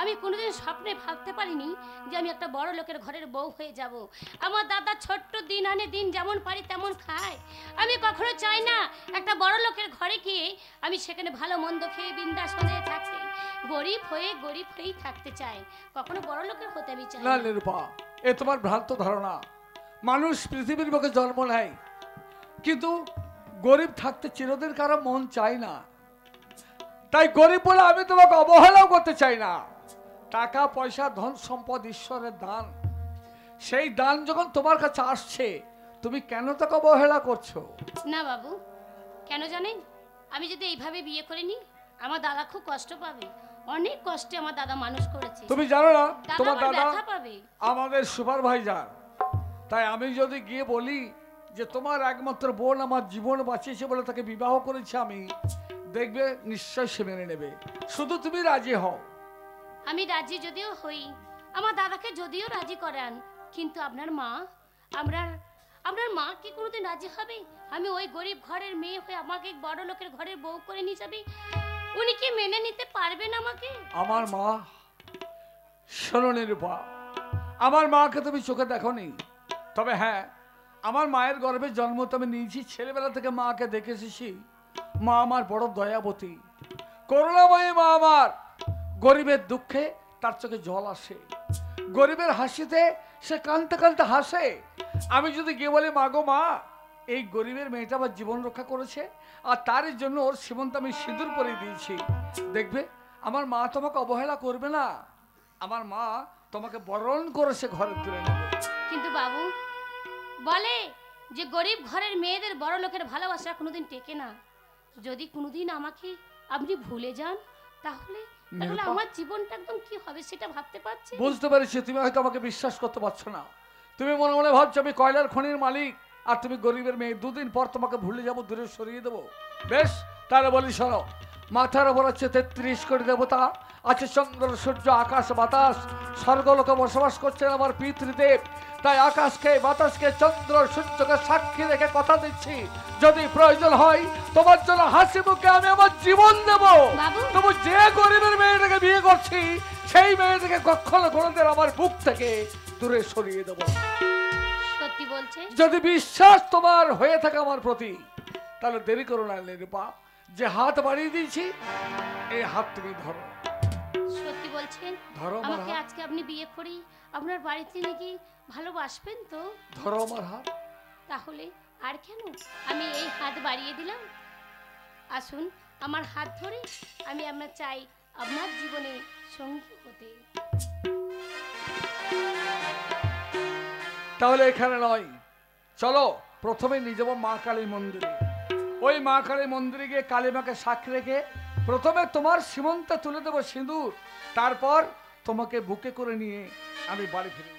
[SPEAKER 3] আমি কোনোদিন স্বপ্নে ভাবতে পারিনি যে আমি একটা বড় লোকের ঘরের বউ হয়ে যাব। আমার দাদা ছোট্ট দিন আনে দিন যেমন পারি তেমন খায়। আমি কখনো চাই না একটা বড় লোকের ঘরে গিয়ে আমি সেখানে ভালো মন্দ খেয়ে বিন্দাস হয়ে থাকতে। গরিব হয়েই থাকতে চাই, কখনো বড় লোকের হতে আমি চাই
[SPEAKER 1] না
[SPEAKER 3] না।
[SPEAKER 1] নিরূপা, এ তোমার ভ্রান্ত ধারণা। মানুষ পৃথিবীর বুকে জন্ম নেয়, কিন্তু গরিব থাকতে চিরদিন কারো মন চায় না। তাই গরিব বলে আমি তোমাকে অবহেলাও করতে চাই না। টাকা পয়সা ধন সম্পদ ঈশ্বরের দান, সেই দান যখন তোমার কাছে আসছে তুমি কেন তাকে অবহেলা করছো?
[SPEAKER 3] না বাবু, কেন জানেন? আমি যদি এইভাবে বিয়ে করে নিই আমার দাদা খুব কষ্ট পাবে। অনেক কষ্টে আমার দাদা মানুষ করেছে।
[SPEAKER 1] তুমি জানো না
[SPEAKER 3] দাদা
[SPEAKER 1] তোমার
[SPEAKER 3] আমার
[SPEAKER 1] দাদা
[SPEAKER 3] ব্যথা পাবে।
[SPEAKER 1] আমাদের সুপারভাইজার। তাই আমি যদি গিয়ে বলি যে তোমার একমাত্র বোন আমার জীবন বাঁচিয়েছে বলে তাকে বিবাহ করেছি আমি, দেখবে নিশ্চয় সে মেনে নেবে, শুধু তুমি রাজি হও।
[SPEAKER 3] আমি রাজি যদিও হই, আমার দাদাকে যদিও রাজি করান, কিন্তু আপনার মা, আপনার মা কি কোনোদিন রাজি হবে? আমি ওই গরিব ঘরের মেয়ে হয়ে আমাকে বড় লোকের ঘরের বউ করে নিয়ে যাবে, উনি কি মেনে নিতে পারবেন আমাকে?
[SPEAKER 1] আমার মা, শোনো নিরূপা, আমার মাকে তুমি চোখে দেখোনি, তবে হ্যাঁ আমার মায়ের গর্ভে জন্ম তো আমি নিয়েছি, ছেলেবেলা থেকে মাকে দেখে এসেছি। মা আমার বড় দয়াবতী, করুণাময়ী মা আমার। গরিবের দুঃখে তার চোখে জল আসে, গরিবের হাসিতে সে কাঁদতে কাঁদতে হাসে। আমি যদি গিয়ে বলি মা গো মা, এই গরিবের মেয়েটা আমার জীবন রক্ষা করেছে আর তার জন্য ওর সীমন্ত আমি সিঁদুর পরিয়ে দিয়েছি, দেখবে আমার মা তোমাকে অবহেলা করবে না, আমার মা তোমাকে বরণ করেছে ঘরে তুলে নেবে। কিন্তু
[SPEAKER 3] বাবু বলে যে গরিব ঘরের মেয়েদের বড় লোকের ভালোবাসা কোনোদিন টেকে না। যদি কোনোদিন আমাকে আপনি ভুলে যান তাহলে আমার জীবনটা একদম কি হবে সেটা ভাবতে পারছি।
[SPEAKER 1] বুঝতে পেরেছি তুমি হয়তো আমাকে বিশ্বাস করতে পারছো না, তুমি মনে মনে ভাবছো আমি কয়লার খনির মালিক আর তুমি গরিবের মেয়ে, দুদিন পর তোমাকে ভুলে যাবো, দূরে সরিয়ে দেবো। বেশ, তাহলে বলি শোনো, মাথার ওপর আছে 33 কোটি দেবতা, আছে চন্দ্র সূর্য আকাশ বাতাস, স্বর্গলোকে বসবাস করছেন আমার পিতৃদেব। তাই আকাশকে বাতাসকে চন্দ্র সূর্যকে সাক্ষী রেখে কথা দিচ্ছি, যদি প্রয়োজন হয় তোমার জন্য হাসি মুখে আমি আমার জীবন দেব। তবু যে গরিবের মেয়েটাকে বিয়ে করছি সেই মেয়েটাকে কখনো কোনোদিন আমার বুক থেকে দূরে সরিয়ে দেব।
[SPEAKER 3] সত্যি বলছে?
[SPEAKER 1] যদি বিশ্বাস তোমার হয়ে থাকে আমার প্রতি, তাহলে দেরি করো না নিরূপা, যে হাত বাড়িয়ে দিয়েছি এই হাত তুমি ধরো।
[SPEAKER 3] সত্যি বলছেন?
[SPEAKER 1] ধরো
[SPEAKER 3] আমাকে আজকে আপনি বিয়ে করি আপনার বাড়িতে নাকি ভালোবাসবেন তো?
[SPEAKER 1] ধরো আমার হাত।
[SPEAKER 3] তাহলে আর কেন, আমি এই হাত বাড়িয়ে দিলাম, আসুন আমার হাত ধরে, আমি আপনার চাই আপনার জীবনে সঙ্গী হতে।
[SPEAKER 1] তাহলে এখানে নয়, চলো প্রথমে নিয়ে যাবো মা কালী মন্দিরে। ওই মা কালী মন্দিরে গিয়ে কালী মাকে সাক্ষী রেখে প্রথমে তোমার সীমন্তে তুলে দেবো সিঁদুর, তারপর তোমাকে বুকে করে নিয়ে আমি বাড়ি ফিরে যাব।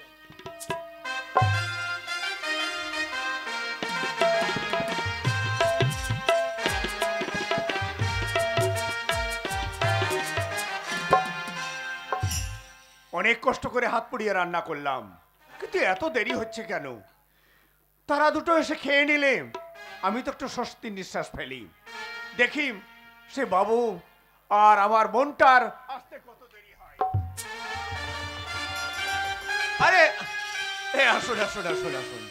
[SPEAKER 9] অনেক কষ্ট করে হাত পুড়িয়ে রান্না করলাম, কিন্তু এত দেরি হচ্ছে কেন? তারা দুটো এসে খেয়ে নিলে আমি তো একটু স্বস্তির নিঃশ্বাস ফেলি। দেখি সে বাবু আর আমার বোনটার আসতে কত দেরি হয়। আরে আসুন আসুন আসুন আসুন,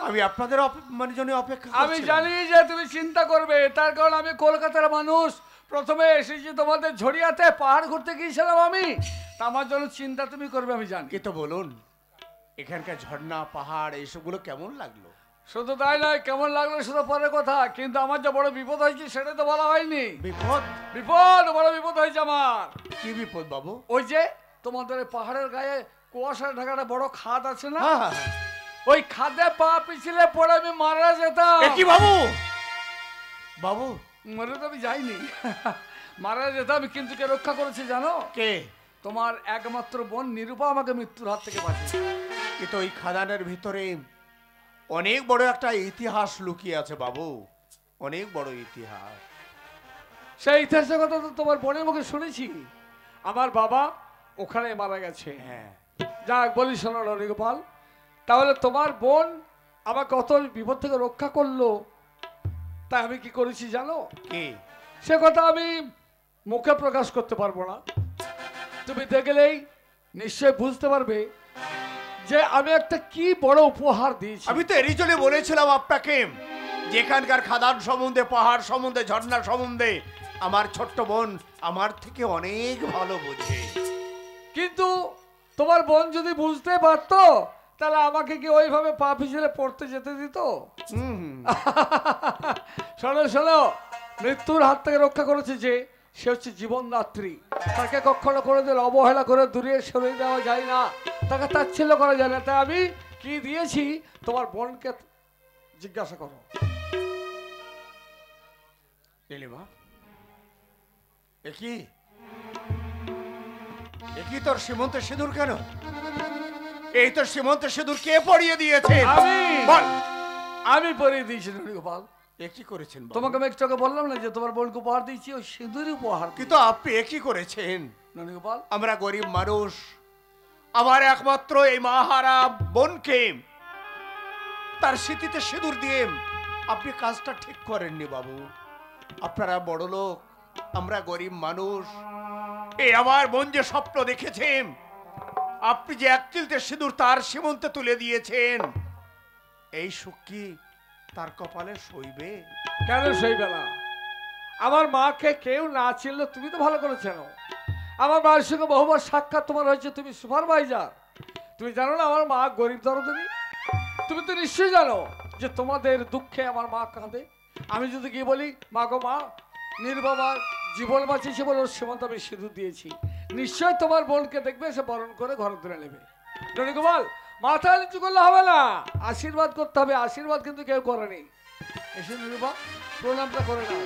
[SPEAKER 9] আমি আপনাদের জন্য অপেক্ষা করছিলাম।
[SPEAKER 1] আমি জানি যে তুমি চিন্তা করবে, তার কারণ আমি কলকাতার মানুষ, প্রথমে এসেছি তোমাদের ঝড়িয়াতে, পাহাড় ঘুরতে গিয়েছিলাম আমি, তা আমার জন্য চিন্তা তুমি করবে আমি জানি।
[SPEAKER 9] কি তো বলুন, এখানকার ঝর্ণা পাহাড় এইসবগুলো কেমন লাগলো?
[SPEAKER 1] শুধু তাই নয়, কেমন লাগলো শুধু পরের কথা, কিন্তু আমার যে বড় বিপদ হয়েছে সেটা তো বলা হয়নি।
[SPEAKER 9] বিপদ?
[SPEAKER 1] বিপদ, বড় বিপদ হয়েছে আমার।
[SPEAKER 9] কি বিপদ বাবু?
[SPEAKER 1] ওই যে তোমাদের পাহাড়ের গায়ে কুয়াশার ঢাকাটা বড় খাদ আছে না,
[SPEAKER 9] হ্যাঁ,
[SPEAKER 1] ওই খাদে পা পিছলে পড়ে আমি মারা যেতাম।
[SPEAKER 9] কি বাবু? বাবু
[SPEAKER 1] মরে তো আমি যাইনি, মারা যেতাম, কিন্তু কে রক্ষা করেছে জানো?
[SPEAKER 9] কে?
[SPEAKER 1] তোমার একমাত্র বোন নিরূপা আমাকে মৃত্যুর হাত থেকে বাঁচিয়েছে।
[SPEAKER 9] কিন্তু ওই খাদানের ভিতরে অনেক বড় একটা ইতিহাস লুকিয়ে আছে বাবু, অনেক বড় ইতিহাস।
[SPEAKER 1] সেই ইতিহাসের কথা তো তোমার বোনের মুখে শুনেছি, আমার বাবা ওখানে মারা গেছে।
[SPEAKER 9] হ্যাঁ,
[SPEAKER 1] যাক বলি শোনো নরিগোপাল, তাহলে তোমার বোন আমাকে কত বিপদ থেকে রক্ষা করলো, তাই আমি কি করেছি জানো?
[SPEAKER 9] কি?
[SPEAKER 1] সে কথা আমি মুখে প্রকাশ করতে পারবো না, তুমি দেখলেই নিশ্চয় বুঝতে পারবে যে আমি একটা কি বড় উপহার দিয়েছি।
[SPEAKER 9] আমি তো এরই জন্য বলেছিলাম আপনাকে, যেখানকার খাদান সম্বন্ধে, পাহাড় সম্বন্ধে, ঝর্ণা সম্বন্ধে আমার ছোট্ট বোন আমার থেকে অনেক ভালো বোঝে।
[SPEAKER 1] কিন্তু তোমার বোন যদি বুঝতে পারতো তাহলে আমাকে কি ওইভাবে পা পিছলে পড়তে যেতে দিত? শোনো শোনো, মৃত্যুর হাত থেকে রক্ষা করেছে যে, সে হচ্ছে জীবনদাত্রী, তাকে কখনো কোনোদিন অবহেলা করে দূরে সরিয়ে দেওয়া যায় না, তাকে তাচ্ছিল্য করা যায় না। তাই আমি কি দিয়েছি তোমার বোনকে জিজ্ঞাসা করো।
[SPEAKER 9] নীলিমা, এ কি? এ কি তোর সীমন্তের সিঁদুর কেন? এই তোর সীমন্তের সিঁদুর কে পরিয়ে দিয়েছে?
[SPEAKER 1] আমি।
[SPEAKER 9] বল।
[SPEAKER 1] আমি পরিয়ে দিয়েছি ননীগোপাল।
[SPEAKER 9] এ কি করেছেন বাবু?
[SPEAKER 1] তোমাকে আমি একটু আগে বললাম না যে তোমার বোনকে উপহার দিয়েছি, ওই সিঁদুরই উপহার।
[SPEAKER 9] কিন্তু আপনি এ কি করেছেন
[SPEAKER 1] ননীগোপাল?
[SPEAKER 9] আমরা গরিব মানুষ, আমার একমাত্র এই মাহারা বোনকে তার স্মৃতিতে সিঁদুর দিয়ে আপনি কাজটা ঠিক করেননি বাবু। আপনারা বড় লোক, আমরা গরিব মানুষ। এই আমার বোন যে স্বপ্ন দেখেছেন, আপনি যে এক চিলতে সিঁদুর তার সীমন্তে তুলে দিয়েছেন, এই সুখ কি তার কপালে সইবে?
[SPEAKER 1] কেন সইবে না? আমার মাকে কেউ না চিনলে তুমি তো ভালো করে চেনো। আমার মায়ের সঙ্গে বহুবার সাক্ষাৎ তোমার হয়েছে, তুমি সুপারভাইজার। তুমি জানো না আমার মা গরিব দরদিনী? তুমি তো নিশ্চয়ই জানো যে তোমাদের দুঃখে আমার মা কাঁদে। আমি যদি গিয়ে বলি মা গো মা, নির্বাবার জীবন বাঁচিয়েছে বলে ওর সীমন্ত আমি সিঁদুর দিয়েছি, নিশ্চয়ই তোমার বোনকে দেখবে, সে বরণ করে ঘরে তুলে নেবে। ননীগোপাল, মাথা নিচু করলে হবে না, আশীর্বাদ করতে হবে। আশীর্বাদ কিন্তু কেউ করেনি। এসে ননীগোপাল প্রণামটা করে নাও।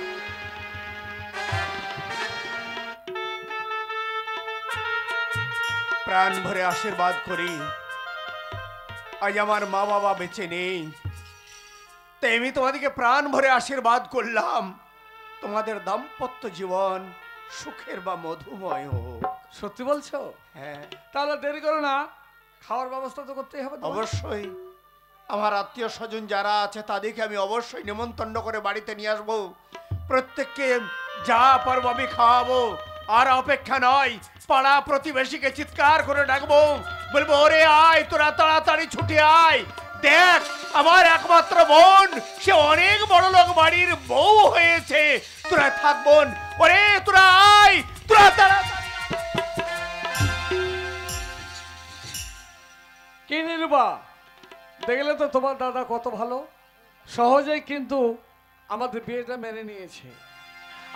[SPEAKER 9] প্রাণ ভরে আশীর্বাদ করি। আজ আমার মা বাবা বেঁচে নেই, তাই আমি তোমাদেরকে প্রাণ ভরে আশীর্বাদ করলাম, তোমাদের দাম্পত্য জীবন সুখের বা মধুময় হোক।
[SPEAKER 1] সত্যি বলছো?
[SPEAKER 9] হ্যাঁ।
[SPEAKER 1] তাহলে দেরি করো না, খাওয়ার ব্যবস্থা তো করতেই হবে।
[SPEAKER 9] অবশ্যই আমার আত্মীয় স্বজন যারা আছে তাদেরকে আমি অবশ্যই নিমন্ত্রণ করে বাড়িতে নিয়ে আসবো। প্রত্যেককে যা পারবো আমি খাওয়াবো। আর অপেক্ষা নয়, পাড়া প্রতিবেশীকে চিৎকার করে ডাকবো, বলবো ওরে আয়, তোরা তাড়াতাড়ি ছুটে আয়, দেখ আমার একমাত্র বোন, সে অনেক বড় লোক বাড়ির বউ হয়েছে, তোরা থাক বোন, ওরে তোরা আয়, তোরা তাড়াতাড়ি।
[SPEAKER 1] কি নিরুবা, দেখলে তো তোমার দাদা কত ভালো, সহজেই কিন্তু আমাদের বিয়েটা মেনে নিয়েছে।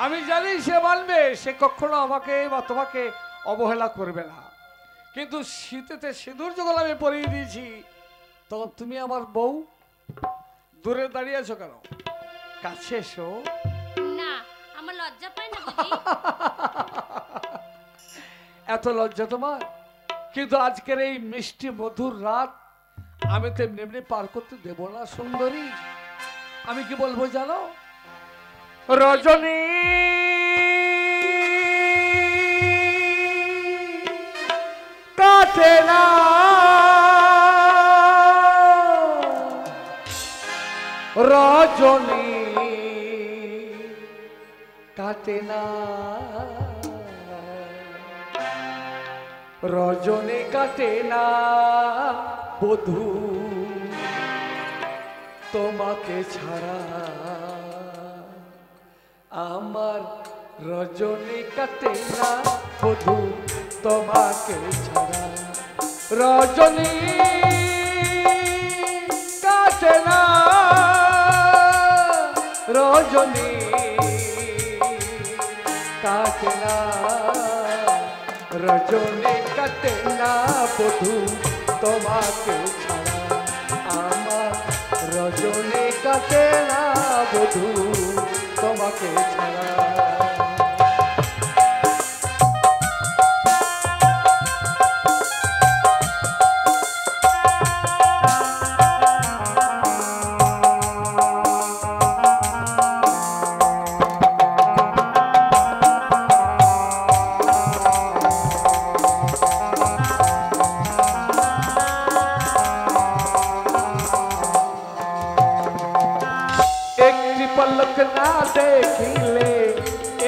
[SPEAKER 1] আমি জানি সে মানবে, সে কখনো আমাকে বা তোমাকে অবহেলা করবে না। কিন্তু শীতেতে সিঁদুর যখন আমি পরিয়ে দিয়েছি, তখন তুমি আমার বউ দূরে দাঁড়িয়ে আছো কেন? কাছে এসো।
[SPEAKER 3] না, আমার লজ্জা পায় না বুঝি।
[SPEAKER 1] এত লজ্জা তোমার? কিন্তু আজকের এই মিষ্টি মধুর রাত আমি তো এমনি এমনি পার করতে দেব না সুন্দরী। আমি কি বলবো জানো? রজনী কাটে না, রজনী কাটে না, রজনী কাটে না বধূ তোমাকে ছাড়া, আমার রজনী কাটে না বধূ তোমাকে ছাড়া, রজনী কাটে না, রজনী কাটে না, রজনী কাটে না বধূ তোমাকে ছাড়া, আমার রজনী কাটে না বধূ তোমাকে ছাড়া। পলক না দেখিলে,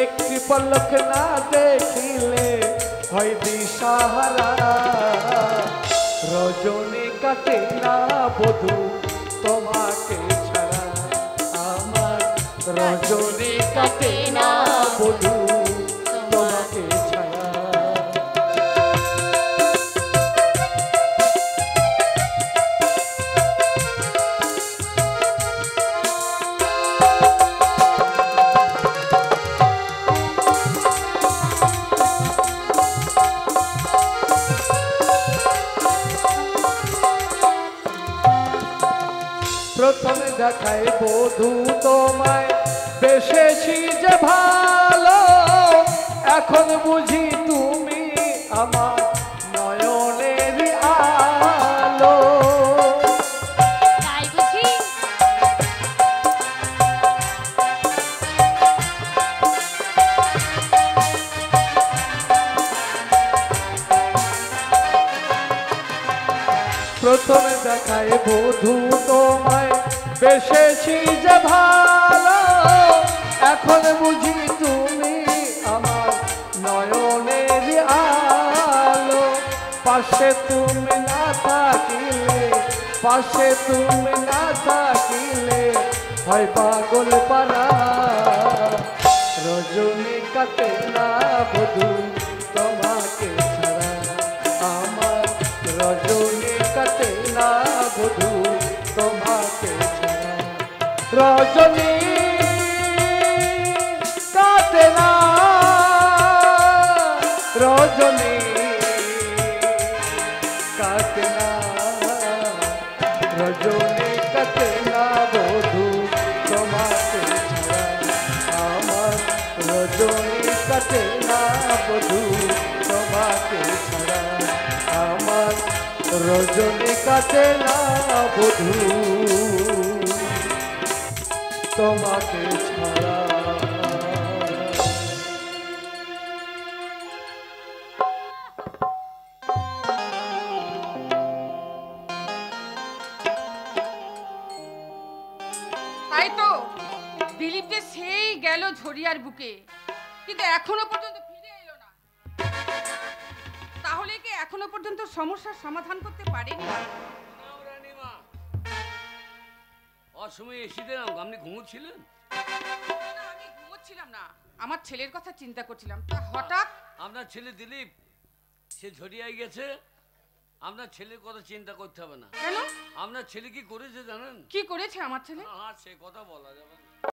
[SPEAKER 1] একটি পলক না দেখিলে হয় দিশাহারা, রজনী কাটে না বধূ তোমাকে ছাড়া, আমার রজনী কাটে না বধূ তোমাকে ছাড়া। প্রথমে দেখায় বধূ তোমায় বেশেছি যে ভালো, এখন বুঝি তুমি আমার দেখায় বধূ তোমায় বেশেছি যে ভালো, এখন বুঝি তুমি আমার নয়নের আলো। পাশে তুমি না থাকিলে, পাশে তুমি না থাকিলে হয় পাগল পারা। রজনী কাটে না বধূ তোমাকে ছাড়া, আমার রজনী কাটে না বধূ তোমাকে ছাড়া। রজনী কাটে না, রজনী কাটে না, রজনী কাটে না বধূ তোমাকে ছাড়া, আমার রজনী কাটে না বধূ তোমাকে ছাড়া, আমার রজনী কাটে না বধূ তোমাকে ছাড়া।
[SPEAKER 7] তাই তো দিলীপ যে সেই গেল ঝরিয়ার বুকে, কিন্তু এখনো পর্যন্ত ফিরে এলো না। তাহলে কি এখনো পর্যন্ত সমস্যার সমাধান করতে পারেনি?
[SPEAKER 2] নাও রানীমা, অসময়ে এসে দিলাম, আপনি ঘুমোচ্ছিলেন?
[SPEAKER 7] না, আমি ঘুমোচ্ছিলাম না, আমার ছেলের কথা চিন্তা করছিলাম। তা হঠাৎ
[SPEAKER 2] আপনার ছেলে দিলীপ সে ঝরিয়ায় গেছে, আপনার ছেলের কথা চিন্তা করতে হবে না।
[SPEAKER 7] কেন?
[SPEAKER 2] আপনার ছেলে কি করেছে জানেন?
[SPEAKER 7] কি করেছে আমার ছেলে?
[SPEAKER 2] হ্যাঁ, সে কথা বলা যাবে না।